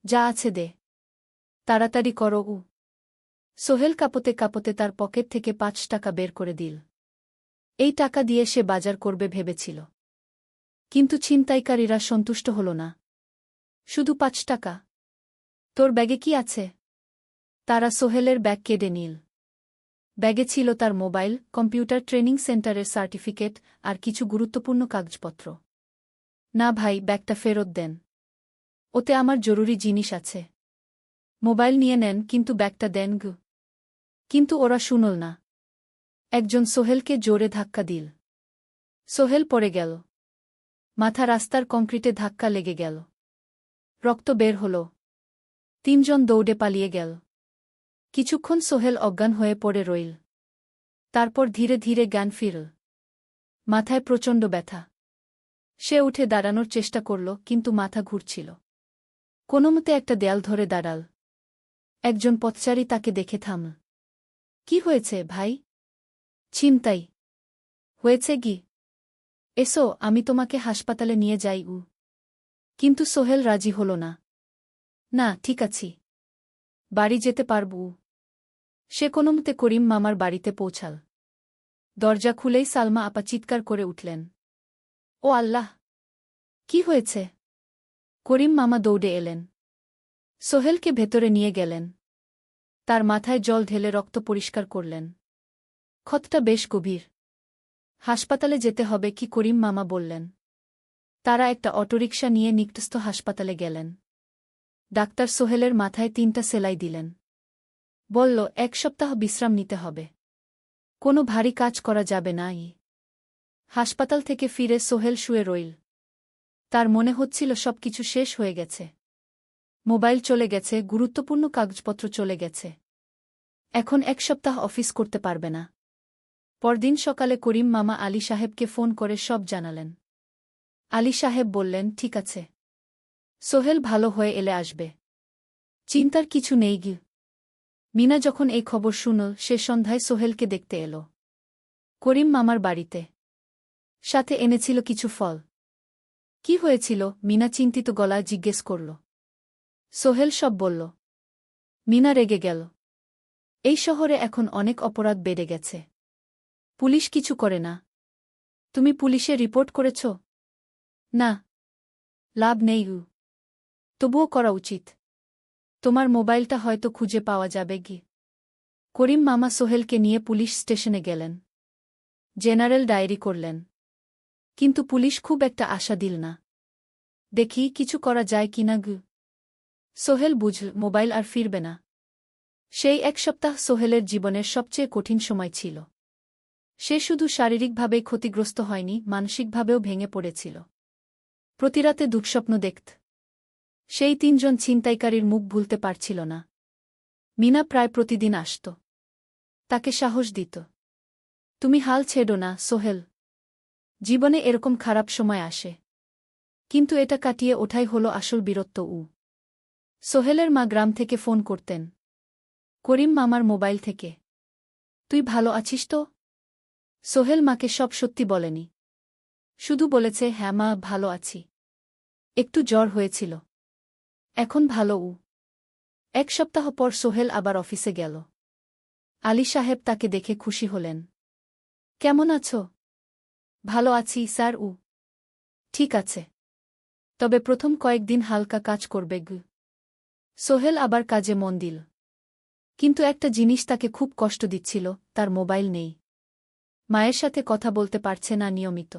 যা আছে দে, তাড়াতাড়ি করো। সোহেল কাঁপতে কাঁপতে তার পকেট থেকে ৫ টাকা বের করে দিল। এই টাকা দিয়ে সে বাজার করবে ভেবেছিল। কিন্তু ছিনতাইকারীরা সন্তুষ্ট হল না। শুধু ৫ টাকা? তোর ব্যাগে কি আছে? তারা সোহেলের ব্যাগ কেড়ে নিল। ব্যাগে ছিল তার মোবাইল, কম্পিউটার ট্রেনিং সেন্টারের সার্টিফিকেট আর কিছু গুরুত্বপূর্ণ কাগজপত্র। না ভাই, ব্যাগটা ফেরত দেন। ওতে আমার জরুরি জিনিস আছে। মোবাইল নিয়ে নেন, কিন্তু ব্যাগটা দেন গু। কিন্তু ওরা শুনল না। একজন সোহেলকে জোরে ধাক্কা দিল। সোহেল পড়ে গেল। মাথা রাস্তার কংক্রিটে ধাক্কা লেগে গেল। রক্ত বের হল। ৩ জন দৌড়ে পালিয়ে গেল। কিছুক্ষণ সোহেল অজ্ঞান হয়ে পড়ে রইল। তারপর ধীরে ধীরে জ্ঞান ফিরল। মাথায় প্রচণ্ড ব্যথা। সে উঠে দাঁড়ানোর চেষ্টা করল, কিন্তু মাথা ঘুরছিল। কোনোমতে একটা দেয়াল ধরে দাঁড়াল। একজন পথচারী তাকে দেখে থামল। কি হয়েছে ভাই? ছিনতাই হয়েছে গি? এসো, আমি তোমাকে হাসপাতালে নিয়ে যাই। কিন্তু সোহেল রাজি হল না। না, ঠিক আছি, বাড়ি যেতে পারব। সে কোনোমতে করিম মামার বাড়িতে পৌঁছাল। দরজা খুলেই সালমা আপা চিৎকার করে উঠলেন। ও আল্লাহ! কি হয়েছে? করিম মামা দৌড়ে এলেন। সোহেলকে ভেতরে নিয়ে গেলেন। তার মাথায় জল ঢেলে রক্ত পরিষ্কার করলেন। ক্ষতটা বেশ গভীর। হাসপাতালে যেতে হবে কি? করিম মামা বললেন। তারা একটা অটোরিকশা নিয়ে নিকটস্থ হাসপাতালে গেলেন। ডাক্তার সোহেলের মাথায় ৩টা সেলাই দিলেন। বলল, ১ সপ্তাহ বিশ্রাম নিতে হবে। কোনো ভারী কাজ করা যাবে না। হাসপাতাল থেকে ফিরে সোহেল শুয়ে রইল। তার মনে হচ্ছিল সবকিছু শেষ হয়ে গেছে। মোবাইল চলে গেছে, গুরুত্বপূর্ণ কাগজপত্র চলে গেছে। এখন ১ সপ্তাহ অফিস করতে পারবে না। পরদিন সকালে করিম মামা আলী সাহেবকে ফোন করে সব জানালেন। আলী সাহেব বললেন, ঠিক আছে, সোহেল ভালো হয়ে এলে আসবে, চিন্তার কিছু নেই গি। মিনা যখন এই খবর শুনল, সে সন্ধ্যায় সোহেলকে দেখতে এলো করিম মামার বাড়িতে। সাথে এনেছিল কিছু ফল। কি হয়েছিল? মিনা চিন্তিত গলায় জিজ্ঞেস করল। সোহেল সব বলল। মিনা রেগে গেল। এই শহরে এখন অনেক অপরাধ বেড়ে গেছে। পুলিশ কিছু করে না। তুমি পুলিশে রিপোর্ট করেছ? না। লাভ নেই। তবুও করা উচিত। তোমার মোবাইলটা হয়তো খুঁজে পাওয়া যাবে গি। করিম মামা সোহেলকে নিয়ে পুলিশ স্টেশনে গেলেন। জেনারেল ডায়েরি করলেন। কিন্তু পুলিশ খুব একটা আশা দিল না। দেখি কিছু করা যায় কিনা গু। সোহেল বুঝল মোবাইল আর ফিরবে না। সেই এক সপ্তাহ সোহেলের জীবনের সবচেয়ে কঠিন সময় ছিল। সে শুধু শারীরিকভাবেই ক্ষতিগ্রস্ত হয়নি, মানসিকভাবেও ভেঙে পড়েছিল। প্রতিরাতে দুঃস্বপ্ন দেখত। সেই ৩ জন ছিনতাইকারীর মুখ ভুলতে পারছিল না। মিনা প্রায় প্রতিদিন আসত। তাকে সাহস দিত। তুমি হাল ছেড়ো না, সোহেল। জীবনে এরকম খারাপ সময় আসে। কিন্তু এটা কাটিয়ে ওঠাই হলো আসল বীরত্ব। সোহেলের মা গ্রাম থেকে ফোন করতেন। করিম মামার মোবাইল থেকে। তুই ভালো আছিস তো? সোহেল মাকে সব সত্যি বলেনি। শুধু বলেছে, হ্যাঁ মা, ভালো আছি। একটু জ্বর হয়েছিল। এখন ভালো। ১ সপ্তাহ পর সোহেল আবার অফিসে গেল। আলী সাহেব তাকে দেখে খুশি হলেন। কেমন আছো? ভালো আছি স্যার। ঠিক আছে। তবে প্রথম কয়েকদিন হালকা কাজ করবে। সোহেল আবার কাজে মন দিল। কিন্তু একটা জিনিস তাকে খুব কষ্ট দিচ্ছিল, তার মোবাইল নেই। মায়ের সাথে কথা বলতে পারছে না নিয়মিত।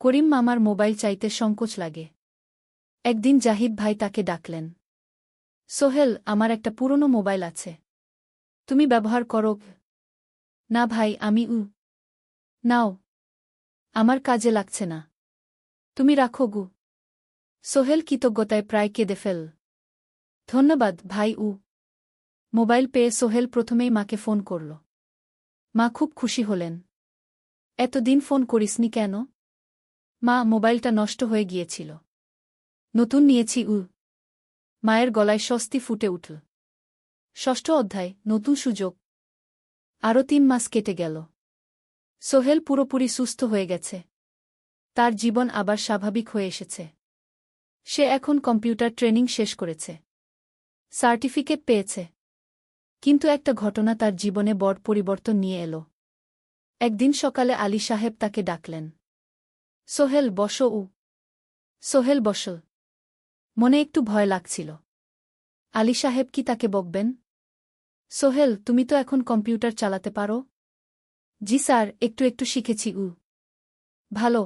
করিম মামার মোবাইল চাইতে সংকোচ লাগে। একদিন জাহিদ ভাই তাকে ডাকলেন। সোহেল, আমার একটা পুরনো মোবাইল আছে। তুমি ব্যবহার করো? না ভাই, আমি নাও। আমার কাজে লাগছে না। তুমি রাখো। সোহেল কৃতজ্ঞতায় প্রায় কেঁদে ফেল। ধন্যবাদ ভাই। মোবাইল পেয়ে সোহেল প্রথমেই মাকে ফোন করল। মা খুব খুশি হলেন। এতদিন ফোন করিসনি কেন? মা, মোবাইলটা নষ্ট হয়ে গিয়েছিল। নতুন নিয়েছি। মায়ের গলায় স্বস্তি ফুটে উঠল। ৬ষ্ঠ অধ্যায়, নতুন সুযোগ। আরও ৩ মাস কেটে গেল। সোহেল পুরোপুরি সুস্থ হয়ে গেছে। তার জীবন আবার স্বাভাবিক হয়ে এসেছে। সে এখন কম্পিউটার ট্রেনিং শেষ করেছে। সার্টিফিকেট পেয়েছে। কিন্তু একটা ঘটনা তার জীবনে বড় পরিবর্তন নিয়ে এলো। একদিন সকালে আলী সাহেব তাকে ডাকলেন। সোহেল, বসো। সোহেল বসল। মনে একটু ভয় লাগছিল। আলী সাহেব কি তাকে বকবেন? সোহেল, তুমি তো এখন কম্পিউটার চালাতে পারো? জি স্যার, একটু একটু শিখেছি। ভালো।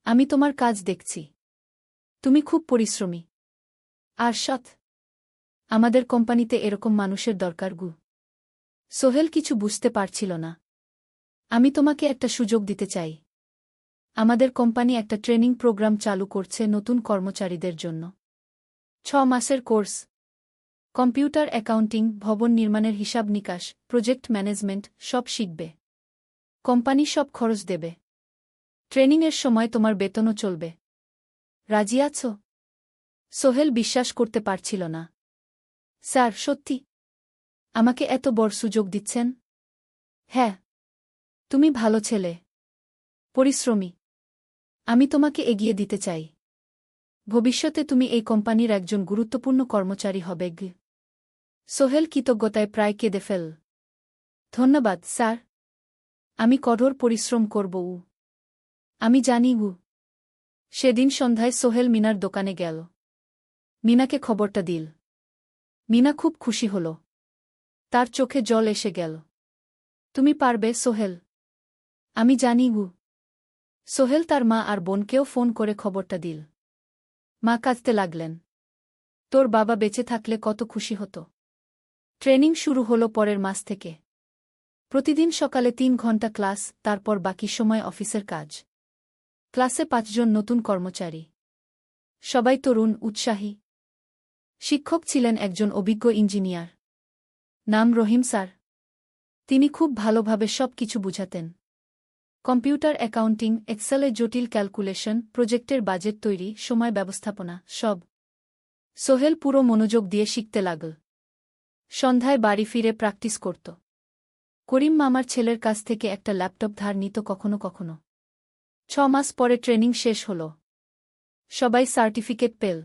আমি তোমার কাজ দেখছি। তুমি খুব পরিশ্রমী আর সৎ। আমাদের কোম্পানিতে এরকম মানুষের দরকার। সোহেল কিছু বুঝতে পারছিল না। আমি তোমাকে একটা সুযোগ দিতে চাই। আমাদের কোম্পানি একটা ট্রেনিং প্রোগ্রাম চালু করছে নতুন কর্মচারীদের জন্য। ৬ মাসের কোর্স। কম্পিউটার অ্যাকাউন্টিং, ভবন নির্মাণের হিসাব নিকাশ, প্রজেক্ট ম্যানেজমেন্ট সব শিখবে। কোম্পানি সব খরচ দেবে। ট্রেনিংয়ের সময় তোমার বেতনও চলবে। রাজি আছো? সোহেল বিশ্বাস করতে পারছিল না। স্যার, সত্যি? আমাকে এত বড় সুযোগ দিচ্ছেন? হ্যাঁ। তুমি ভালো ছেলে, পরিশ্রমী। আমি তোমাকে এগিয়ে দিতে চাই। ভবিষ্যতে তুমি এই কোম্পানির একজন গুরুত্বপূর্ণ কর্মচারী হবে। সোহেল কৃতজ্ঞতায় প্রায় কেঁদে ফেল। ধন্যবাদ স্যার। আমি কঠোর পরিশ্রম করব। আমি জানি। সেদিন সন্ধ্যায় সোহেল মিনার দোকানে গেল। মিনাকে খবরটা দিল। মিনা খুব খুশি হল। তার চোখে জল এসে গেল। তুমি পারবে সোহেল। আমি জানি। সোহেল তার মা আর বোনকেও ফোন করে খবরটা দিল। মা কাঁদতে লাগলেন। তোর বাবা বেঁচে থাকলে কত খুশি হতো। ট্রেনিং শুরু হলো পরের মাস থেকে। প্রতিদিন সকালে ৩ ঘন্টা ক্লাস, তারপর বাকি সময় অফিসের কাজ। ক্লাসে ৫ জন নতুন কর্মচারী। সবাই তরুণ, উৎসাহী। শিক্ষক ছিলেন একজন অভিজ্ঞ ইঞ্জিনিয়ার। নাম রহিম স্যার। তিনি খুব ভালোভাবে সব কিছু বুঝাতেন। কম্পিউটার অ্যাকাউন্টিং, এক্সেলে জটিল ক্যালকুলেশন, প্রজেক্টের বাজেট তৈরি, সময় ব্যবস্থাপনা সব। সোহেল পুরো মনোযোগ দিয়ে শিখতে লাগল। সন্ধ্যায় বাড়ি ফিরে প্র্যাকটিস করত। করিম মামার ছেলের কাছ থেকে একটা ল্যাপটপ ধার নিত কখনো কখনো। ৬ মাস পরে ট্রেনিং শেষ হল। সবাই সার্টিফিকেট পেল।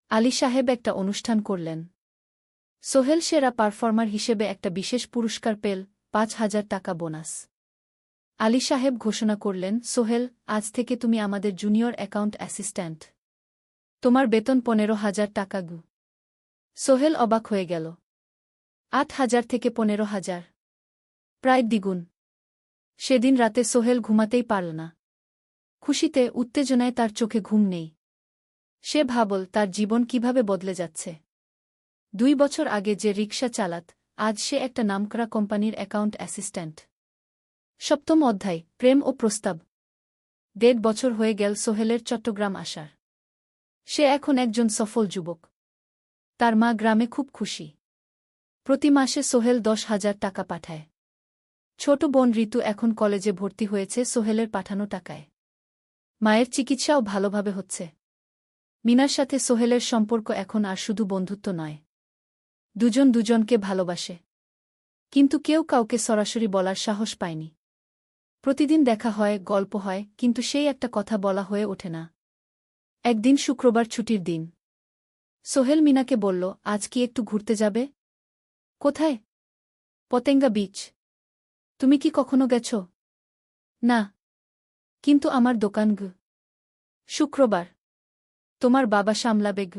আলী সাহেব একটা অনুষ্ঠান করলেন। সোহেল সেরা পারফর্মার হিসেবে একটা বিশেষ পুরস্কার পেল, ৫,০০০ টাকা বোনাস। আলী সাহেব ঘোষণা করলেন, সোহেল, আজ থেকে তুমি আমাদের জুনিয়র অ্যাকাউন্ট অ্যাসিস্ট্যান্ট। তোমার বেতন ১৫,০০০ টাকা। সোহেল অবাক হয়ে গেল। ৮,০০০ থেকে ১৫,০০০, প্রায় দ্বিগুণ। সেদিন রাতে সোহেল ঘুমাতেই পারল না। খুশিতে, উত্তেজনায় তার চোখে ঘুম নেই। সে ভাবল তার জীবন কিভাবে বদলে যাচ্ছে। 2 বছর আগে যে রিকশা চালাত, আজ সে একটা নামকরা কোম্পানির অ্যাকাউন্ট অ্যাসিস্ট্যান্ট। 7ম অধ্যায়, প্রেম ও প্রস্তাব। 1.5 বছর হয়ে গেল সোহেলের চট্টগ্রাম আসার। সে এখন একজন সফল যুবক। তার মা গ্রামে খুব খুশি। প্রতি মাসে সোহেল 10,000 টাকা পাঠায়। ছোট বোন ঋতু এখন কলেজে ভর্তি হয়েছে সোহেলের পাঠানো টাকায়। মায়ের চিকিৎসাও ভালোভাবে হচ্ছে। মিনার সাথে সোহেলের সম্পর্ক এখন আর শুধু বন্ধুত্ব নয়। দুজন দুজনকে ভালোবাসে। কিন্তু কেউ কাউকে সরাসরি বলার সাহস পায়নি। প্রতিদিন দেখা হয়, গল্প হয়, কিন্তু সেই একটা কথা বলা হয়ে ওঠে না। একদিন শুক্রবার ছুটির দিন। সোহেল মিনাকে বলল, আজ কি একটু ঘুরতে যাবে? কোথায়? পতেঙ্গা বিচ। তুমি কি কখনো গেছ? না। কিন্তু আমার দোকান গ। শুক্রবার। তোমার বাবা সামলাবে গ।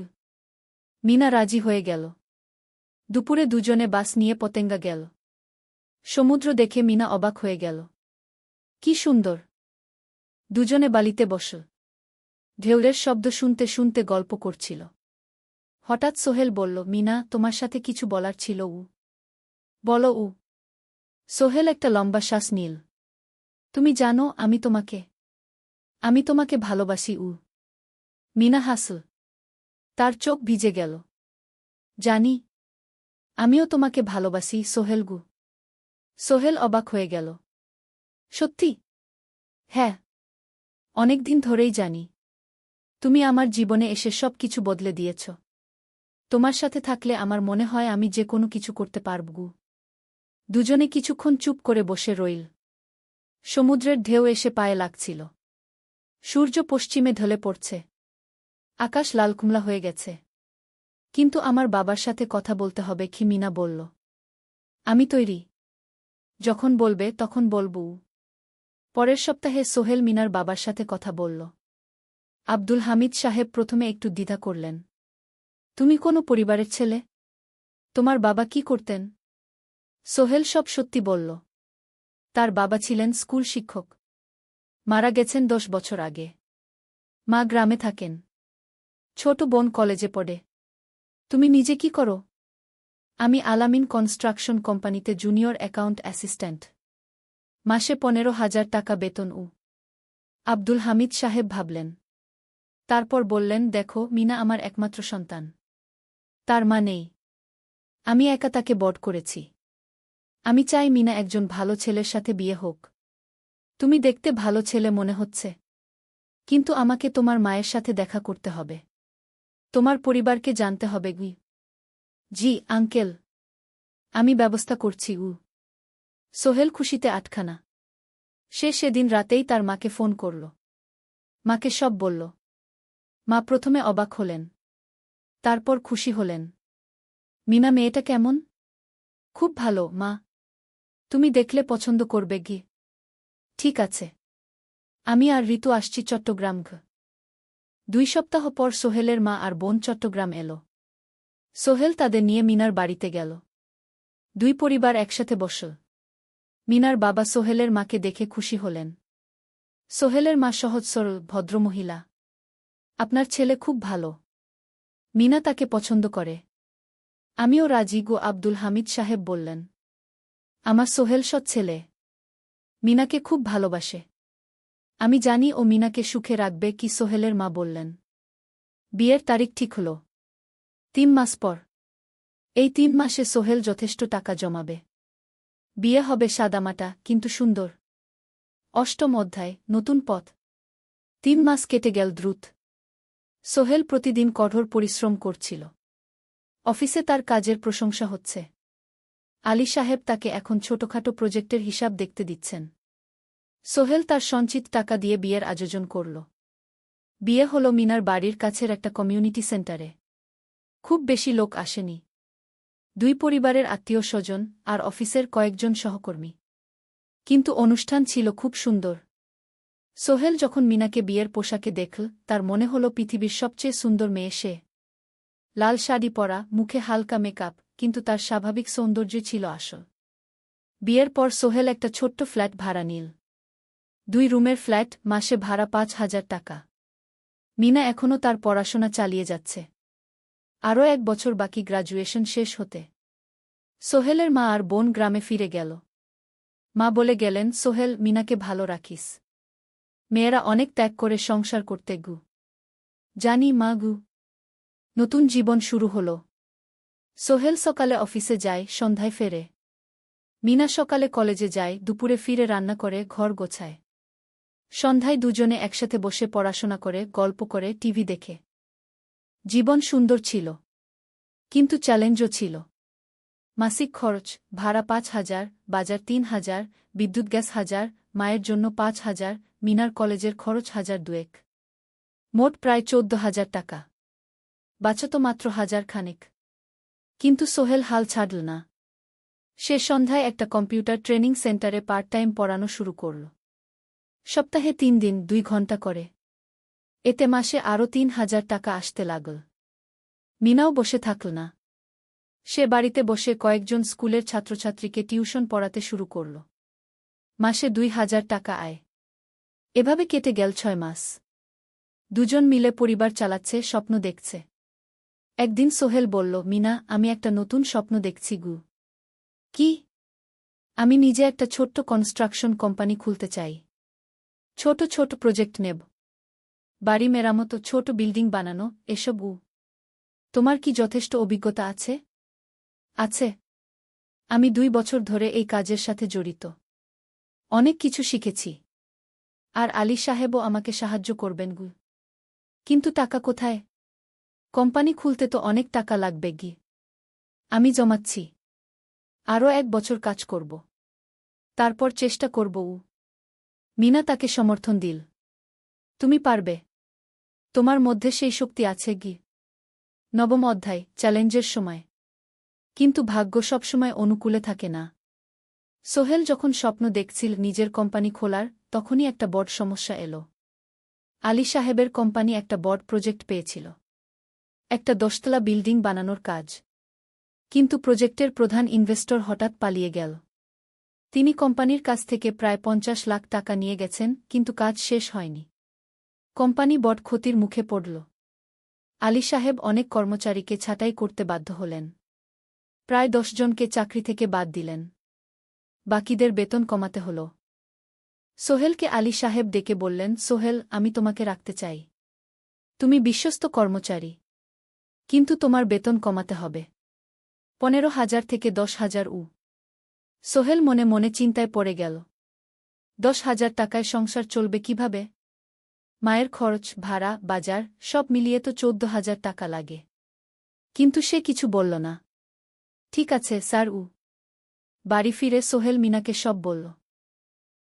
মিনা রাজি হয়ে গেল। দুপুরে দুজনে বাস নিয়ে পতেঙ্গা গেল। সমুদ্র দেখে মিনা অবাক হয়ে গেল। কি সুন্দর! দুজনে বালিতে বসল। ঢেউয়ের শব্দ শুনতে শুনতে গল্প করছিল। হঠাৎ সোহেল বলল, মিনা, তোমার সাথে কিছু বলার ছিল। বলো। সোহেল একটা লম্বা শ্বাস নিল। তুমি জানো, আমি তোমাকে ভালোবাসি। মিনা হাসল। তার চোখ ভিজে গেল। জানি। আমিও তোমাকে ভালোবাসি, সোহেল। সোহেল অবাক হয়ে গেল। সত্যি? হ্যাঁ। অনেকদিন ধরেই জানি। তুমি আমার জীবনে এসে সব কিছু বদলে দিয়েছ। তোমার সাথে থাকলে আমার মনে হয় আমি যে কোনো কিছু করতে পারব। দুজনে কিছুক্ষণ চুপ করে বসে রইল। সমুদ্রের ঢেউ এসে পায়ে লাগছিল। সূর্য পশ্চিমে ঢলে পড়ছে। আকাশ লালকুমলা হয়ে গেছে। কিন্তু আমার বাবার সাথে কথা বলতে হবে, কি মিনা বলল। আমি তৈরি। যখন বলবে তখন বলব। পরের সপ্তাহে সোহেল মিনার বাবার সাথে কথা বলল। আব্দুল হামিদ সাহেব প্রথমে একটু দ্বিধা করলেন। তুমি কোনো পরিবারের ছেলে? তোমার বাবা কি করতেন? সোহেল সব সত্যি বলল। তার বাবা ছিলেন স্কুল শিক্ষক। মারা গেছেন 10 বছর আগে। মা গ্রামে থাকেন। ছোট বোন কলেজে পড়ে। তুমি নিজে কি করো? আমি আলামিন কনস্ট্রাকশন কোম্পানিতে জুনিয়র অ্যাকাউন্ট অ্যাসিস্ট্যান্ট। মাসে 15,000 টাকা বেতন। আব্দুল হামিদ সাহেব ভাবলেন। তারপর বললেন, দেখো, মিনা আমার একমাত্র সন্তান। তার মা নেই। আমি একা তাকে বড় করেছি। আমি চাই মিনা একজন ভালো ছেলের সাথে বিয়ে হোক। তুমি দেখতে ভালো ছেলে মনে হচ্ছে। কিন্তু আমাকে তোমার মায়ের সাথে দেখা করতে হবে। তোমার পরিবারকে জানতে হবে। জি আঙ্কেল। আমি ব্যবস্থা করছি। সোহেল খুশিতে আটখানা। সে সেদিন রাতেই তার মাকে ফোন করল। মাকে সব বলল। মা প্রথমে অবাক হলেন। তারপর খুশি হলেন। মিনা মেয়েটা কেমন? খুব ভালো, মা। তুমি দেখলে পছন্দ করবে। ঠিক আছে। আমি আর ঋতু আসছি চট্টগ্রাম। 2 সপ্তাহ পর সোহেলের মা আর বোন চট্টগ্রাম এলো। সোহেল তাদের নিয়ে মিনার বাড়িতে গেল। 2 পরিবার একসাথে বসল। মিনার বাবা সোহেলের মাকে দেখে খুশি হলেন। সোহেলের মা সহজ সরল ভদ্রমহিলা। আপনার ছেলে খুব ভালো। মিনা তাকে পছন্দ করে। আমিও রাজি। আব্দুল হামিদ সাহেব বললেন। আমার সোহেল সৎ ছেলে। মিনাকে খুব ভালোবাসে। আমি জানি ও মিনাকে সুখে রাখবে। কি সোহেলের মা বললেন। বিয়ের তারিখ ঠিক হল। 3 মাস পর। এই 3 মাসে সোহেল যথেষ্ট টাকা জমাবে। বিয়ে হবে সাদামাটা, কিন্তু সুন্দর। 8ম অধ্যায়, নতুন পথ। 3 মাস কেটে গেল দ্রুত। সোহেল প্রতিদিন কঠোর পরিশ্রম করছিল। অফিসে তার কাজের প্রশংসা হচ্ছে। আলী সাহেব তাকে এখন ছোটখাটো প্রজেক্টের হিসাব দেখতে দিচ্ছেন। সোহেল তার সঞ্চিত টাকা দিয়ে বিয়ের আয়োজন করল। বিয়ে হল মিনার বাড়ির কাছের একটা কমিউনিটি সেন্টারে। খুব বেশি লোক আসেনি। 2 পরিবারের আত্মীয় স্বজন আর অফিসের কয়েকজন সহকর্মী। কিন্তু অনুষ্ঠান ছিল খুব সুন্দর। সোহেল যখন মিনাকে বিয়ের পোশাকে দেখল, তার মনে হল পৃথিবীর সবচেয়ে সুন্দর মেয়ে সে। লাল শাড়ি পরা, মুখে হালকা মেকআপ, কিন্তু তার স্বাভাবিক সৌন্দর্য ছিল আসল। বিয়ের পর সোহেল একটা ছোট্ট ফ্ল্যাট ভাড়া নিল। 2 রুমের ফ্ল্যাট, মাসে ভাড়া 5,000 টাকা। মিনা এখনও তার পড়াশোনা চালিয়ে যাচ্ছে। আরও 1 বছর বাকি গ্র্যাজুয়েশন শেষ হতে। সোহেলের মা আর বোন গ্রামে ফিরে গেল। মা বলে গেলেন, সোহেল, মিনাকে ভালো রাখিস। মেয়েরা অনেক ত্যাগ করে সংসার করতে গু। জানি মা গু। নতুন জীবন শুরু হল। সোহেল সকালে অফিসে যায়, সন্ধ্যায় ফেরে। মিনা সকালে কলেজে যায়, দুপুরে ফিরে রান্না করে, ঘর গোছায়। সন্ধ্যায় দুজনে একসাথে বসে পড়াশোনা করে, গল্প করে, টিভি দেখে। জীবন সুন্দর ছিল। কিন্তু চ্যালেঞ্জও ছিল। মাসিক খরচ, ভাড়া 5,000, বাজার 3,000, বিদ্যুৎ গ্যাস 1,000, মায়ের জন্য 5,000, মিনার কলেজের খরচ 1,000-2,000। মোট প্রায় 14,000 টাকা। বাঁচত মাত্র 1,000 খানেক। কিন্তু সোহেল হাল ছাড়ল না। সে সন্ধ্যায় একটা কম্পিউটার ট্রেনিং সেন্টারে পার্ট টাইম পড়ানো শুরু করল। সপ্তাহে 3 দিন 2 ঘন্টা করে। এতে মাসে আরও 3,000 টাকা আসতে লাগল। মিনাও বসে থাকল না। সে বাড়িতে বসে কয়েকজন স্কুলের ছাত্রছাত্রীকে টিউশন পড়াতে শুরু করল। মাসে 2,000 টাকা আয়। এভাবে কেটে গেল 6 মাস। দুজন মিলে পরিবার চালাচ্ছে, স্বপ্ন দেখছে। একদিন সোহেল বলল, মিনা, আমি একটা নতুন স্বপ্ন দেখছি গু। কি? আমি নিজে একটা ছোট্ট কনস্ট্রাকশন কোম্পানি খুলতে চাই। ছোট ছোট প্রজেক্ট নেব। বাড়ি মেরামতো, ছোট বিল্ডিং বানানো, এসব। তোমার কি যথেষ্ট অভিজ্ঞতা আছে? আছে। আমি 2 বছর ধরে এই কাজের সাথে জড়িত। অনেক কিছু শিখেছি। আর আলী সাহেবও আমাকে সাহায্য করবেন গু। কিন্তু টাকা কোথায়? কোম্পানি খুলতে তো অনেক টাকা লাগবে গি। আমি জমাচ্ছি। আরও 1 বছর কাজ করব। তারপর চেষ্টা করব। মিনা তাকে সমর্থন দিল। তুমি পারবে। তোমার মধ্যে সেই শক্তি আছে গি। 9ম অধ্যায়, চ্যালেঞ্জের সময়। কিন্তু ভাগ্য সবসময় অনুকূলে থাকে না। সোহেল যখন স্বপ্ন দেখছিল নিজের কোম্পানি খোলার, তখনই একটা বড় সমস্যা এল। আলী সাহেবের কোম্পানি একটা বড় প্রজেক্ট পেয়েছিল। একটা 10তলা বিল্ডিং বানানোর কাজ। কিন্তু প্রজেক্টের প্রধান ইনভেস্টর হঠাৎ পালিয়ে গেল। তিনি কোম্পানির কাছ থেকে প্রায় 50 লাখ টাকা নিয়ে গেছেন, কিন্তু কাজ শেষ হয়নি। কোম্পানি বড় ক্ষতির মুখে পড়ল। আলী সাহেব অনেক কর্মচারীকে ছাঁটাই করতে বাধ্য হলেন। প্রায় 10 জনকে চাকরি থেকে বাদ দিলেন। বাকিদের বেতন কমাতে হল। সোহেলকে আলী সাহেব ডেকে বললেন, সোহেল, আমি তোমাকে রাখতে চাই। তুমি বিশ্বস্ত কর্মচারী। কিন্তু তোমার বেতন কমাতে হবে। 15,000 থেকে 10,000। সোহেল মনে মনে চিন্তায় পড়ে গেল। 10,000 টাকায় সংসার চলবে কিভাবে? মায়ের খরচ, ভাড়া, বাজার সব মিলিয়ে তো 14,000 টাকা লাগে। কিন্তু সে কিছু বলল না। ঠিক আছে স্যার। বাড়ি ফিরে সোহেল মিনাকে সব বলল।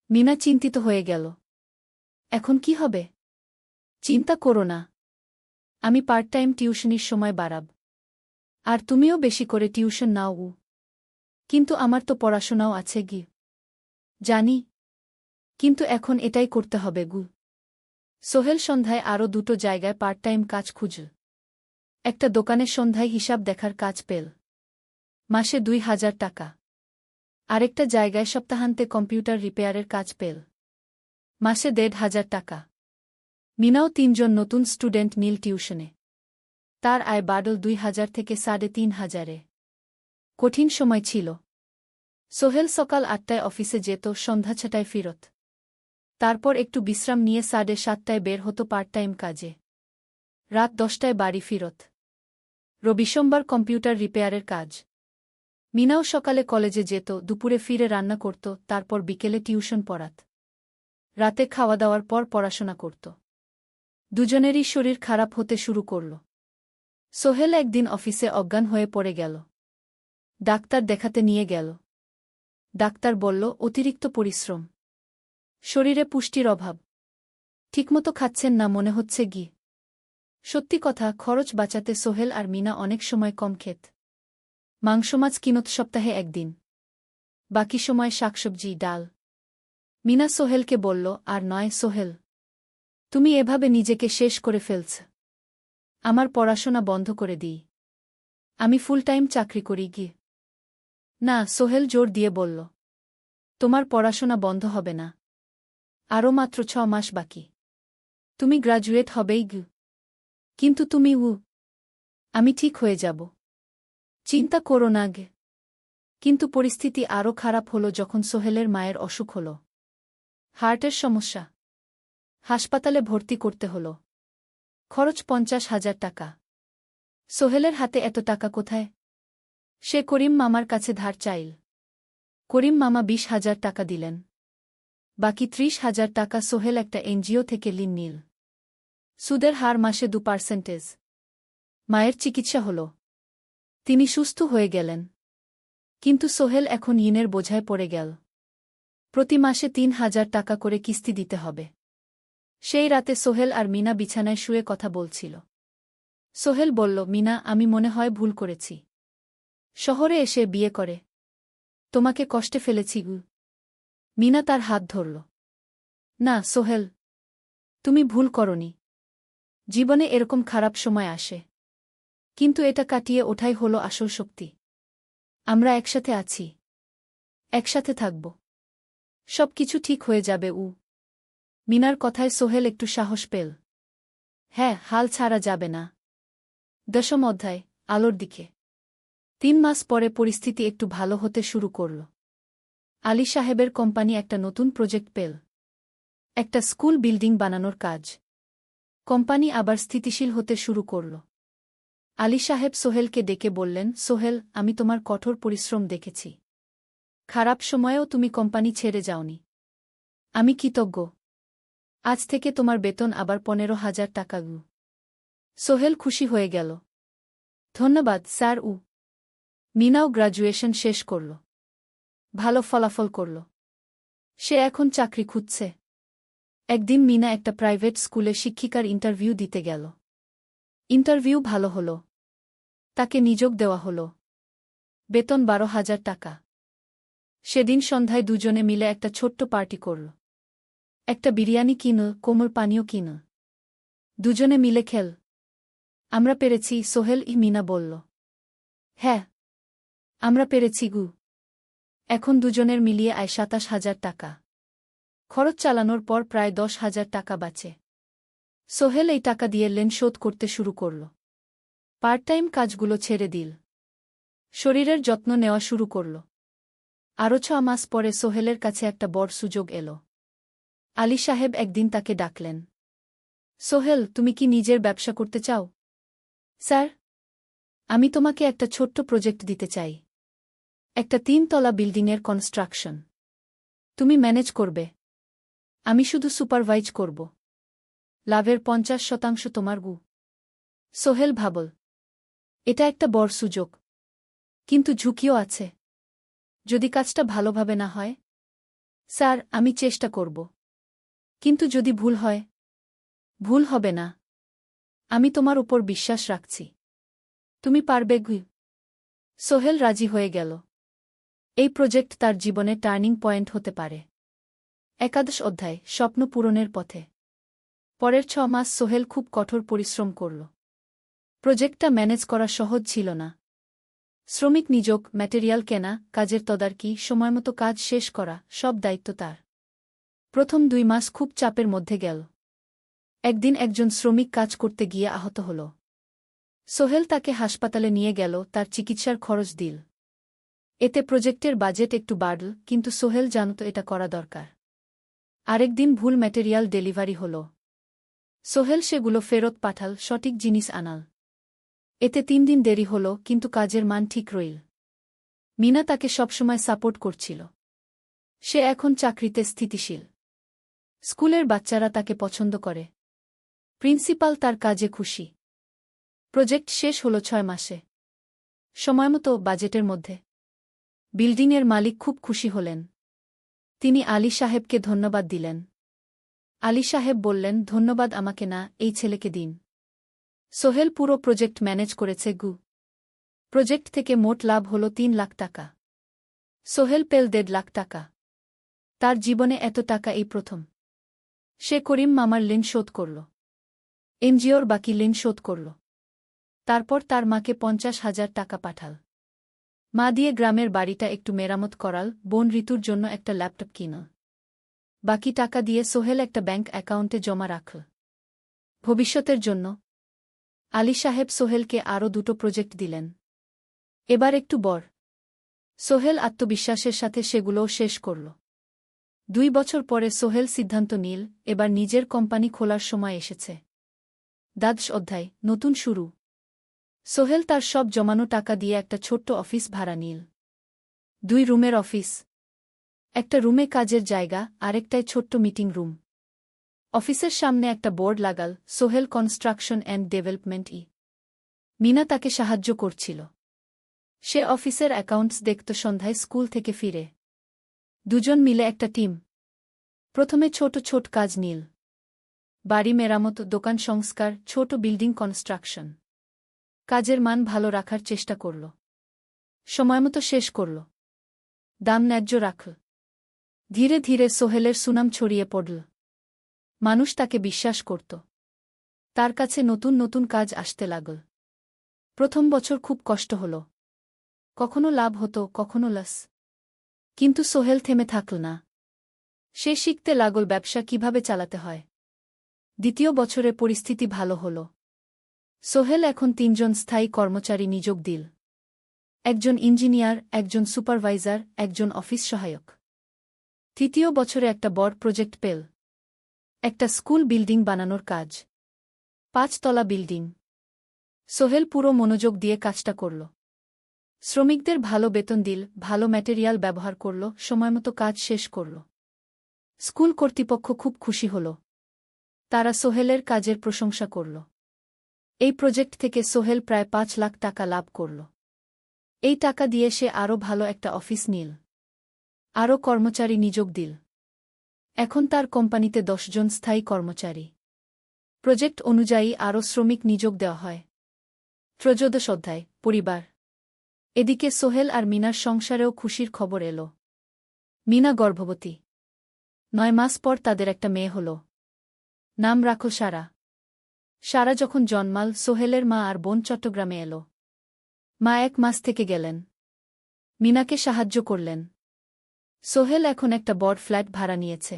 মিনা চিন্তিত হয়ে গেল। এখন কি হবে? চিন্তা করো না। আমি পার্ট টাইম টিউশনির সময় বাড়াব। আর তুমিও বেশি করে টিউশন নাও। কিন্তু আমার তো পড়াশোনাও আছে গি। জানি। কিন্তু এখন এটাই করতে হবে গু। সোহেল সন্ধ্যায় আরও 2টো জায়গায় পার্ট টাইম কাজ খুঁজল। একটা দোকানে সন্ধ্যায় হিসাব দেখার কাজ পেল। মাসে 2,000 টাকা। আরেকটা জায়গায় সপ্তাহান্তে কম্পিউটার রিপেয়ারের কাজ পেল। মাসে 1,500 টাকা। মিনাও 3 জন নতুন স্টুডেন্ট নিল টিউশনে। তার আয় বাড়ল 2,000 থেকে 3,500-এ। কঠিন সময় ছিল। সোহেল সকাল 8টায় অফিসে যেত, সন্ধ্যা 6টায় ফিরত। তারপর একটু বিশ্রাম নিয়ে 7:30টায় বের হতো পার্ট টাইম কাজে। রাত 10টায় বাড়ি ফিরত। রবি-সোমবার কম্পিউটার রিপেয়ারের কাজ। মিনাও সকালে কলেজে যেত, দুপুরে ফিরে রান্না করত, তারপর বিকেলে টিউশন পড়াত। রাতে খাওয়া দাওয়ার পর পড়াশোনা করত। দুজনেরই শরীর খারাপ হতে শুরু করল। সোহেল একদিন অফিসে অজ্ঞান হয়ে পড়ে গেল। ডাক্তার দেখাতে নিয়ে গেল। ডাক্তার বলল, অতিরিক্ত পরিশ্রম। শরীরে পুষ্টির অভাব। ঠিকমতো খাচ্ছেন না মনে হচ্ছে গি। সত্যি কথা, খরচ বাঁচাতে সোহেল আর মিনা অনেক সময় কম খেত। মাংস মাছ কিনত সপ্তাহে 1 দিন। বাকি সময় শাকসবজি, ডাল। মিনা সোহেলকে বলল, আর নয় সোহেল। তুমি এভাবে নিজেকে শেষ করে ফেলছ। আমার পড়াশোনা বন্ধ করে দিই। আমি ফুল টাইম চাকরি করি গি। না, সোহেল জোর দিয়ে বলল। তোমার পড়াশোনা বন্ধ হবে না। আরও মাত্র 6 মাস বাকি। তুমি গ্র্যাজুয়েট হবেই গি। কিন্তু তুমি আমি ঠিক হয়ে যাব। চিন্তা করো না গে। কিন্তু পরিস্থিতি আরও খারাপ হলো যখন সোহেলের মায়ের অসুখ হল। হার্টের সমস্যা। হাসপাতালে ভর্তি করতে হল। খরচ 50,000 টাকা। সোহেলের হাতে এত টাকা কোথায়? সে করিম মামার কাছে ধার চাইল। করিম মামা 20,000 টাকা দিলেন। বাকি 30,000 টাকা সোহেল একটা এনজিও থেকে ঋণ নিল। সুদের হার মাসে 2%। মায়ের চিকিৎসা হল। তিনি সুস্থ হয়ে গেলেন। কিন্তু সোহেল এখন ঋণের বোঝায় পড়ে গেল। প্রতি মাসে 3,000 টাকা করে কিস্তি দিতে হবে। সেই রাতে সোহেল আর মিনা বিছানায় শুয়ে কথা বলছিল। সোহেল বলল, মিনা, আমি মনে হয় ভুল করেছি। শহরে এসে বিয়ে করে তোমাকে কষ্টে ফেলেছি গু। মিনা তার হাত ধরল। না সোহেল, তুমি ভুল করনি। জীবনে এরকম খারাপ সময় আসে, কিন্তু এটা কাটিয়ে ওঠাই হলো আসল শক্তি। আমরা একসাথে আছি, একসাথে থাকব। সব কিছু ঠিক হয়ে যাবে। মিনার কথায় সোহেল একটু সাহস পেল। হ্যাঁ, হাল ছাড়া যাবে না। 10ম অধ্যায়, আলোর দিকে। 3 মাস পরে পরিস্থিতি একটু ভালো হতে শুরু করল। আলী সাহেবের কোম্পানি একটা নতুন প্রজেক্ট পেল। একটা স্কুল বিল্ডিং বানানোর কাজ। কোম্পানি আবার স্থিতিশীল হতে শুরু করল। আলী সাহেব সোহেলকে ডেকে বললেন, সোহেল, আমি তোমার কঠোর পরিশ্রম দেখেছি। খারাপ সময়েও তুমি কোম্পানি ছেড়ে যাওনি। আমি কৃতজ্ঞ। আজ থেকে তোমার বেতন আবার 15,000 টাকা। সোহেল খুশি হয়ে গেল। ধন্যবাদ স্যার। মিনাও গ্র্যাজুয়েশন শেষ করল। ভালো ফলাফল করল। সে এখন চাকরি খুঁজছে। একদিন মিনা একটা প্রাইভেট স্কুলে শিক্ষিকার ইন্টারভিউ দিতে গেল। ইন্টারভিউ ভালো হল। তাকে নিযোগ দেওয়া হল। বেতন 12,000 টাকা। সেদিন সন্ধ্যায় দুজনে মিলে একটা ছোট্ট পার্টি করল। একটা বিরিয়ানি কিন, কোমল পানীয় কিন। দুজনে মিলে খেল। আমরা পেরেছি, সোহেল মিনা বলল। হ্যাঁ, আমরা পেরেছি গু। এখন দুজনের মিলিয়ে আয় 27,000 টাকা। খরচ চালানোর পর প্রায় 10,000 টাকা বাঁচে। সোহেল এই টাকা দিয়ে লেন শোধ করতে শুরু করল। পার্ট টাইম কাজগুলো ছেড়ে দিল। শরীরের যত্ন নেওয়া শুরু করল। আরও 6 মাস পরে সোহেলের কাছে একটা বড় সুযোগ এলো। আলী সাহেব একদিন তাকে ডাকলেন। সোহেল, তুমি কি নিজের ব্যবসা করতে চাও? স্যার, আমি তোমাকে একটা ছোট্ট প্রজেক্ট দিতে চাই। একটা 3 তলা বিল্ডিংয়ের কনস্ট্রাকশন। তুমি ম্যানেজ করবে। আমি শুধু সুপারভাইজ করব। লাভের 50% তোমার গু। সোহেল ভাবল, এটা একটা বড় সুযোগ, কিন্তু ঝুঁকিও আছে। যদি কাজটা ভালোভাবে না হয়? স্যার, আমি চেষ্টা করব। কিন্তু যদি ভুল হয়? ভুল হবে না। আমি তোমার উপর বিশ্বাস রাখছি। তুমি পারবে গু। সোহেল রাজি হয়ে গেল। এই প্রজেক্ট তার জীবনে টার্নিং পয়েন্ট হতে পারে। 11 অধ্যায়, স্বপ্ন পূরণের পথে। পরের 6 মাস সোহেল খুব কঠোর পরিশ্রম করল। প্রজেক্টটা ম্যানেজ করা সহজ ছিল না। শ্রমিক নিযোগ, ম্যাটেরিয়াল কেনা, কাজের তদারকি, সময়মতো কাজ শেষ করা, সব দায়িত্ব তার। প্রথম 2 মাস খুব চাপের মধ্যে গেল। একদিন একজন শ্রমিক কাজ করতে গিয়ে আহত হল। সোহেল তাকে হাসপাতালে নিয়ে গেল, তার চিকিৎসার খরচ দিল। এতে প্রজেক্টের বাজেট একটু বাড়ল, কিন্তু সোহেল জানত এটা করা দরকার। আরেকদিন ভুল ম্যাটেরিয়াল ডেলিভারি হল। সোহেল সেগুলো ফেরত পাঠাল, সঠিক জিনিস আনাল। এতে 3 দিন দেরি হল, কিন্তু কাজের মান ঠিক রইল। মিনা তাকে সবসময় সাপোর্ট করছিল। সে এখন চাকরিতে স্থিতিশীল। স্কুলের বাচ্চারা তাকে পছন্দ করে। প্রিন্সিপাল তার কাজে খুশি। প্রজেক্ট শেষ হল 6 মাসে। সময়মতো, বাজেটের মধ্যে। বিল্ডিংয়ের মালিক খুব খুশি হলেন। তিনি আলী সাহেবকে ধন্যবাদ দিলেন। আলী সাহেব বললেন, ধন্যবাদ আমাকে না, এই ছেলেকে দিন। সোহেল পুরো প্রজেক্ট ম্যানেজ করেছে গু। প্রজেক্ট থেকে মোট লাভ হল 3 লাখ টাকা। সোহেল পেল 1.5 লাখ টাকা। তার জীবনে এত টাকা এই প্রথম। সে করিম মামার ঋণ শোধ করল। এনজিওর বাকি ঋণ শোধ করল। তারপর তার মাকে 50,000 টাকা পাঠাল। মা দিয়ে গ্রামের বাড়িটা একটু মেরামত করাল, বোন ঋতুর জন্য একটা ল্যাপটপ কিনল। বাকি টাকা দিয়ে সোহেল একটা ব্যাংক অ্যাকাউন্টে জমা রাখল। ভবিষ্যতের জন্য। আলী সাহেব সোহেলকে আরও 2টো প্রজেক্ট দিলেন। এবার একটু বড়। সোহেল আত্মবিশ্বাসের সাথে সেগুলোও শেষ করল। 2 বছর পরে সোহেল সিদ্ধান্ত নিল, এবার নিজের কোম্পানি খোলার সময় এসেছে। দ্বাদশ অধ্যায়, নতুন শুরু। সোহেল তার সব জমানো টাকা দিয়ে একটা ছোট্ট অফিস ভাড়া নিল। 2 রুমের অফিস। একটা রুমে কাজের জায়গা, আরেকটায় ছোট্ট মিটিং রুম। অফিসের সামনে একটা বোর্ড লাগাল, Sohel construction and development. Mina তাকে সাহায্য করছিল। সে অফিসের অ্যাকাউন্টস দেখত সন্ধ্যায় স্কুল থেকে ফিরে। দুজন মিলে একটা টিম। প্রথমে ছোট ছোট কাজ নিল। বাড়ি মেরামত, দোকান সংস্কার, ছোট বিল্ডিং কনস্ট্রাকশন। কাজের মান ভালো রাখার চেষ্টা করল। সময়মতো শেষ করল। দাম ন্যায্য রাখল। ধীরে ধীরে সোহেলের সুনাম ছড়িয়ে পড়ল। মানুষ তাকে বিশ্বাস করত। তার কাছে নতুন নতুন কাজ আসতে লাগল। প্রথম বছর খুব কষ্ট হল। কখনো লাভ হতো, কখনো লস। কিন্তু সোহেল থেমে থাকল না। সে শিখতে লাগল ব্যবসা কিভাবে চালাতে হয়। দ্বিতীয় বছরে পরিস্থিতি ভালো হল। সোহেল এখন 3 জন স্থায়ী কর্মচারী নিয়োগ দিল। একজন ইঞ্জিনিয়ার, একজন সুপারভাইজার, একজন অফিস সহায়ক। তৃতীয় বছরে একটা বড় প্রজেক্ট পেল। একটা স্কুল বিল্ডিং বানানোর কাজ। 5 তলা বিল্ডিং। সোহেল পুরো মনোযোগ দিয়ে কাজটা করল। শ্রমিকদের ভালো বেতন দিল, ভালো ম্যাটেরিয়াল ব্যবহার করল, সময়মতো কাজ শেষ করল। স্কুল কর্তৃপক্ষ খুব খুশি হল। তারা সোহেলের কাজের প্রশংসা করল। এই প্রজেক্ট থেকে সোহেল প্রায় 5 লাখ টাকা লাভ করল। এই টাকা দিয়ে সে আরও ভালো একটা অফিস নিল। আরও কর্মচারী নিয়োগ দিল। এখন তার কোম্পানিতে 10 জন স্থায়ী কর্মচারী। প্রজেক্ট অনুযায়ী আরও শ্রমিক নিয়োগ দেওয়া হয়। ত্রয়োদশ অধ্যায়, পরিবার। এদিকে সোহেল আর মিনার সংসারেও খুশির খবর এল। মিনা গর্ভবতী। 9 মাস পর তাদের একটা মেয়ে হল। নাম রাখল সারা। সারা যখন জন্মাল, সোহেলের মা আর বোন চট্টগ্রামে এল। মা 1 মাস থেকে গেলেন। মিনাকে সাহায্য করলেন। সোহেল এখন একটা বড় ফ্ল্যাট ভাড়া নিয়েছে।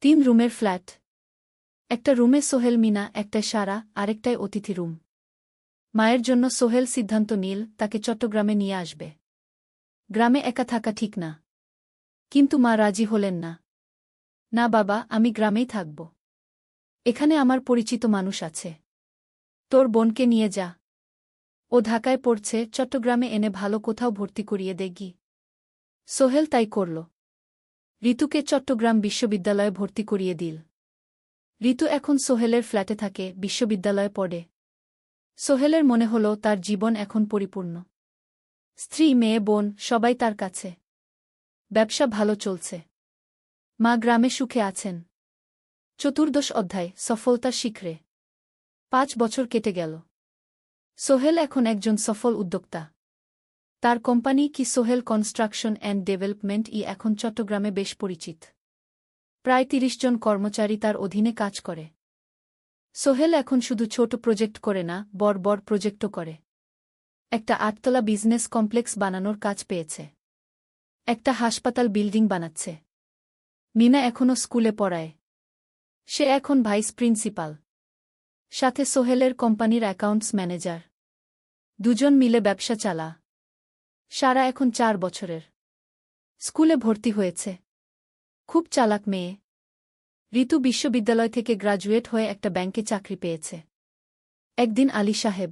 3 রুমের ফ্ল্যাট। একটা রুমে সোহেল, মিনা, একটায় সারা, আরেকটায় অতিথি রুম। মায়ের জন্য সোহেল সিদ্ধান্ত নিল তাকে চট্টগ্রামে নিয়ে আসবে। গ্রামে একা থাকা ঠিক না। কিন্তু মা রাজি হলেন না। না বাবা, আমি গ্রামেই থাকব। এখানে আমার পরিচিত মানুষ আছে। তোর বোনকে নিয়ে যা। ও ঢাকায় পড়ছে, চট্টগ্রামে এনে ভালো কোথাও ভর্তি করিয়ে দেগি। সোহেল তাই করল। ঋতুকে চট্টগ্রাম বিশ্ববিদ্যালয়ে ভর্তি করিয়ে দিল। ঋতু এখন সোহেলের ফ্ল্যাটে থাকে, বিশ্ববিদ্যালয়ে পড়ে। সোহেলের মনে হল তার জীবন এখন পরিপূর্ণ। স্ত্রী, মেয়ে, বোন সবাই তার কাছে। ব্যবসা ভালো চলছে। মা গ্রামে সুখে আছেন। চতুর্দশ অধ্যায়, সফলতার শিখরে। 5 বছর কেটে গেল। সোহেল এখন একজন সফল উদ্যোক্তা। তার কোম্পানি কি সোহেল কনস্ট্রাকশন অ্যান্ড ডেভেলপমেন্ট এখন চট্টগ্রামে বেশ পরিচিত। প্রায় 30 জন কর্মচারী তার অধীনে কাজ করে। সোহেল এখন শুধু ছোট প্রজেক্ট করে না, বড় বড় প্রজেক্টও করে। একটা 8 তলা বিজনেস কমপ্লেক্স বানানোর কাজ পেয়েছে। একটা হাসপাতাল বিল্ডিং বানাচ্ছে। মিনা এখনও স্কুলে পড়ায়। সে এখন ভাইস প্রিন্সিপাল। সাথে সোহেলের কোম্পানির অ্যাকাউন্টস ম্যানেজার। 2 জন মিলে ব্যবসা চালা। সারা এখন 4 বছরের। স্কুলে ভর্তি হয়েছে। খুব চালাক মেয়ে। ঋতু বিশ্ববিদ্যালয় থেকে গ্রাজুয়েট হয়ে একটা ব্যাংকে চাকরি পেয়েছে। একদিন আলী সাহেব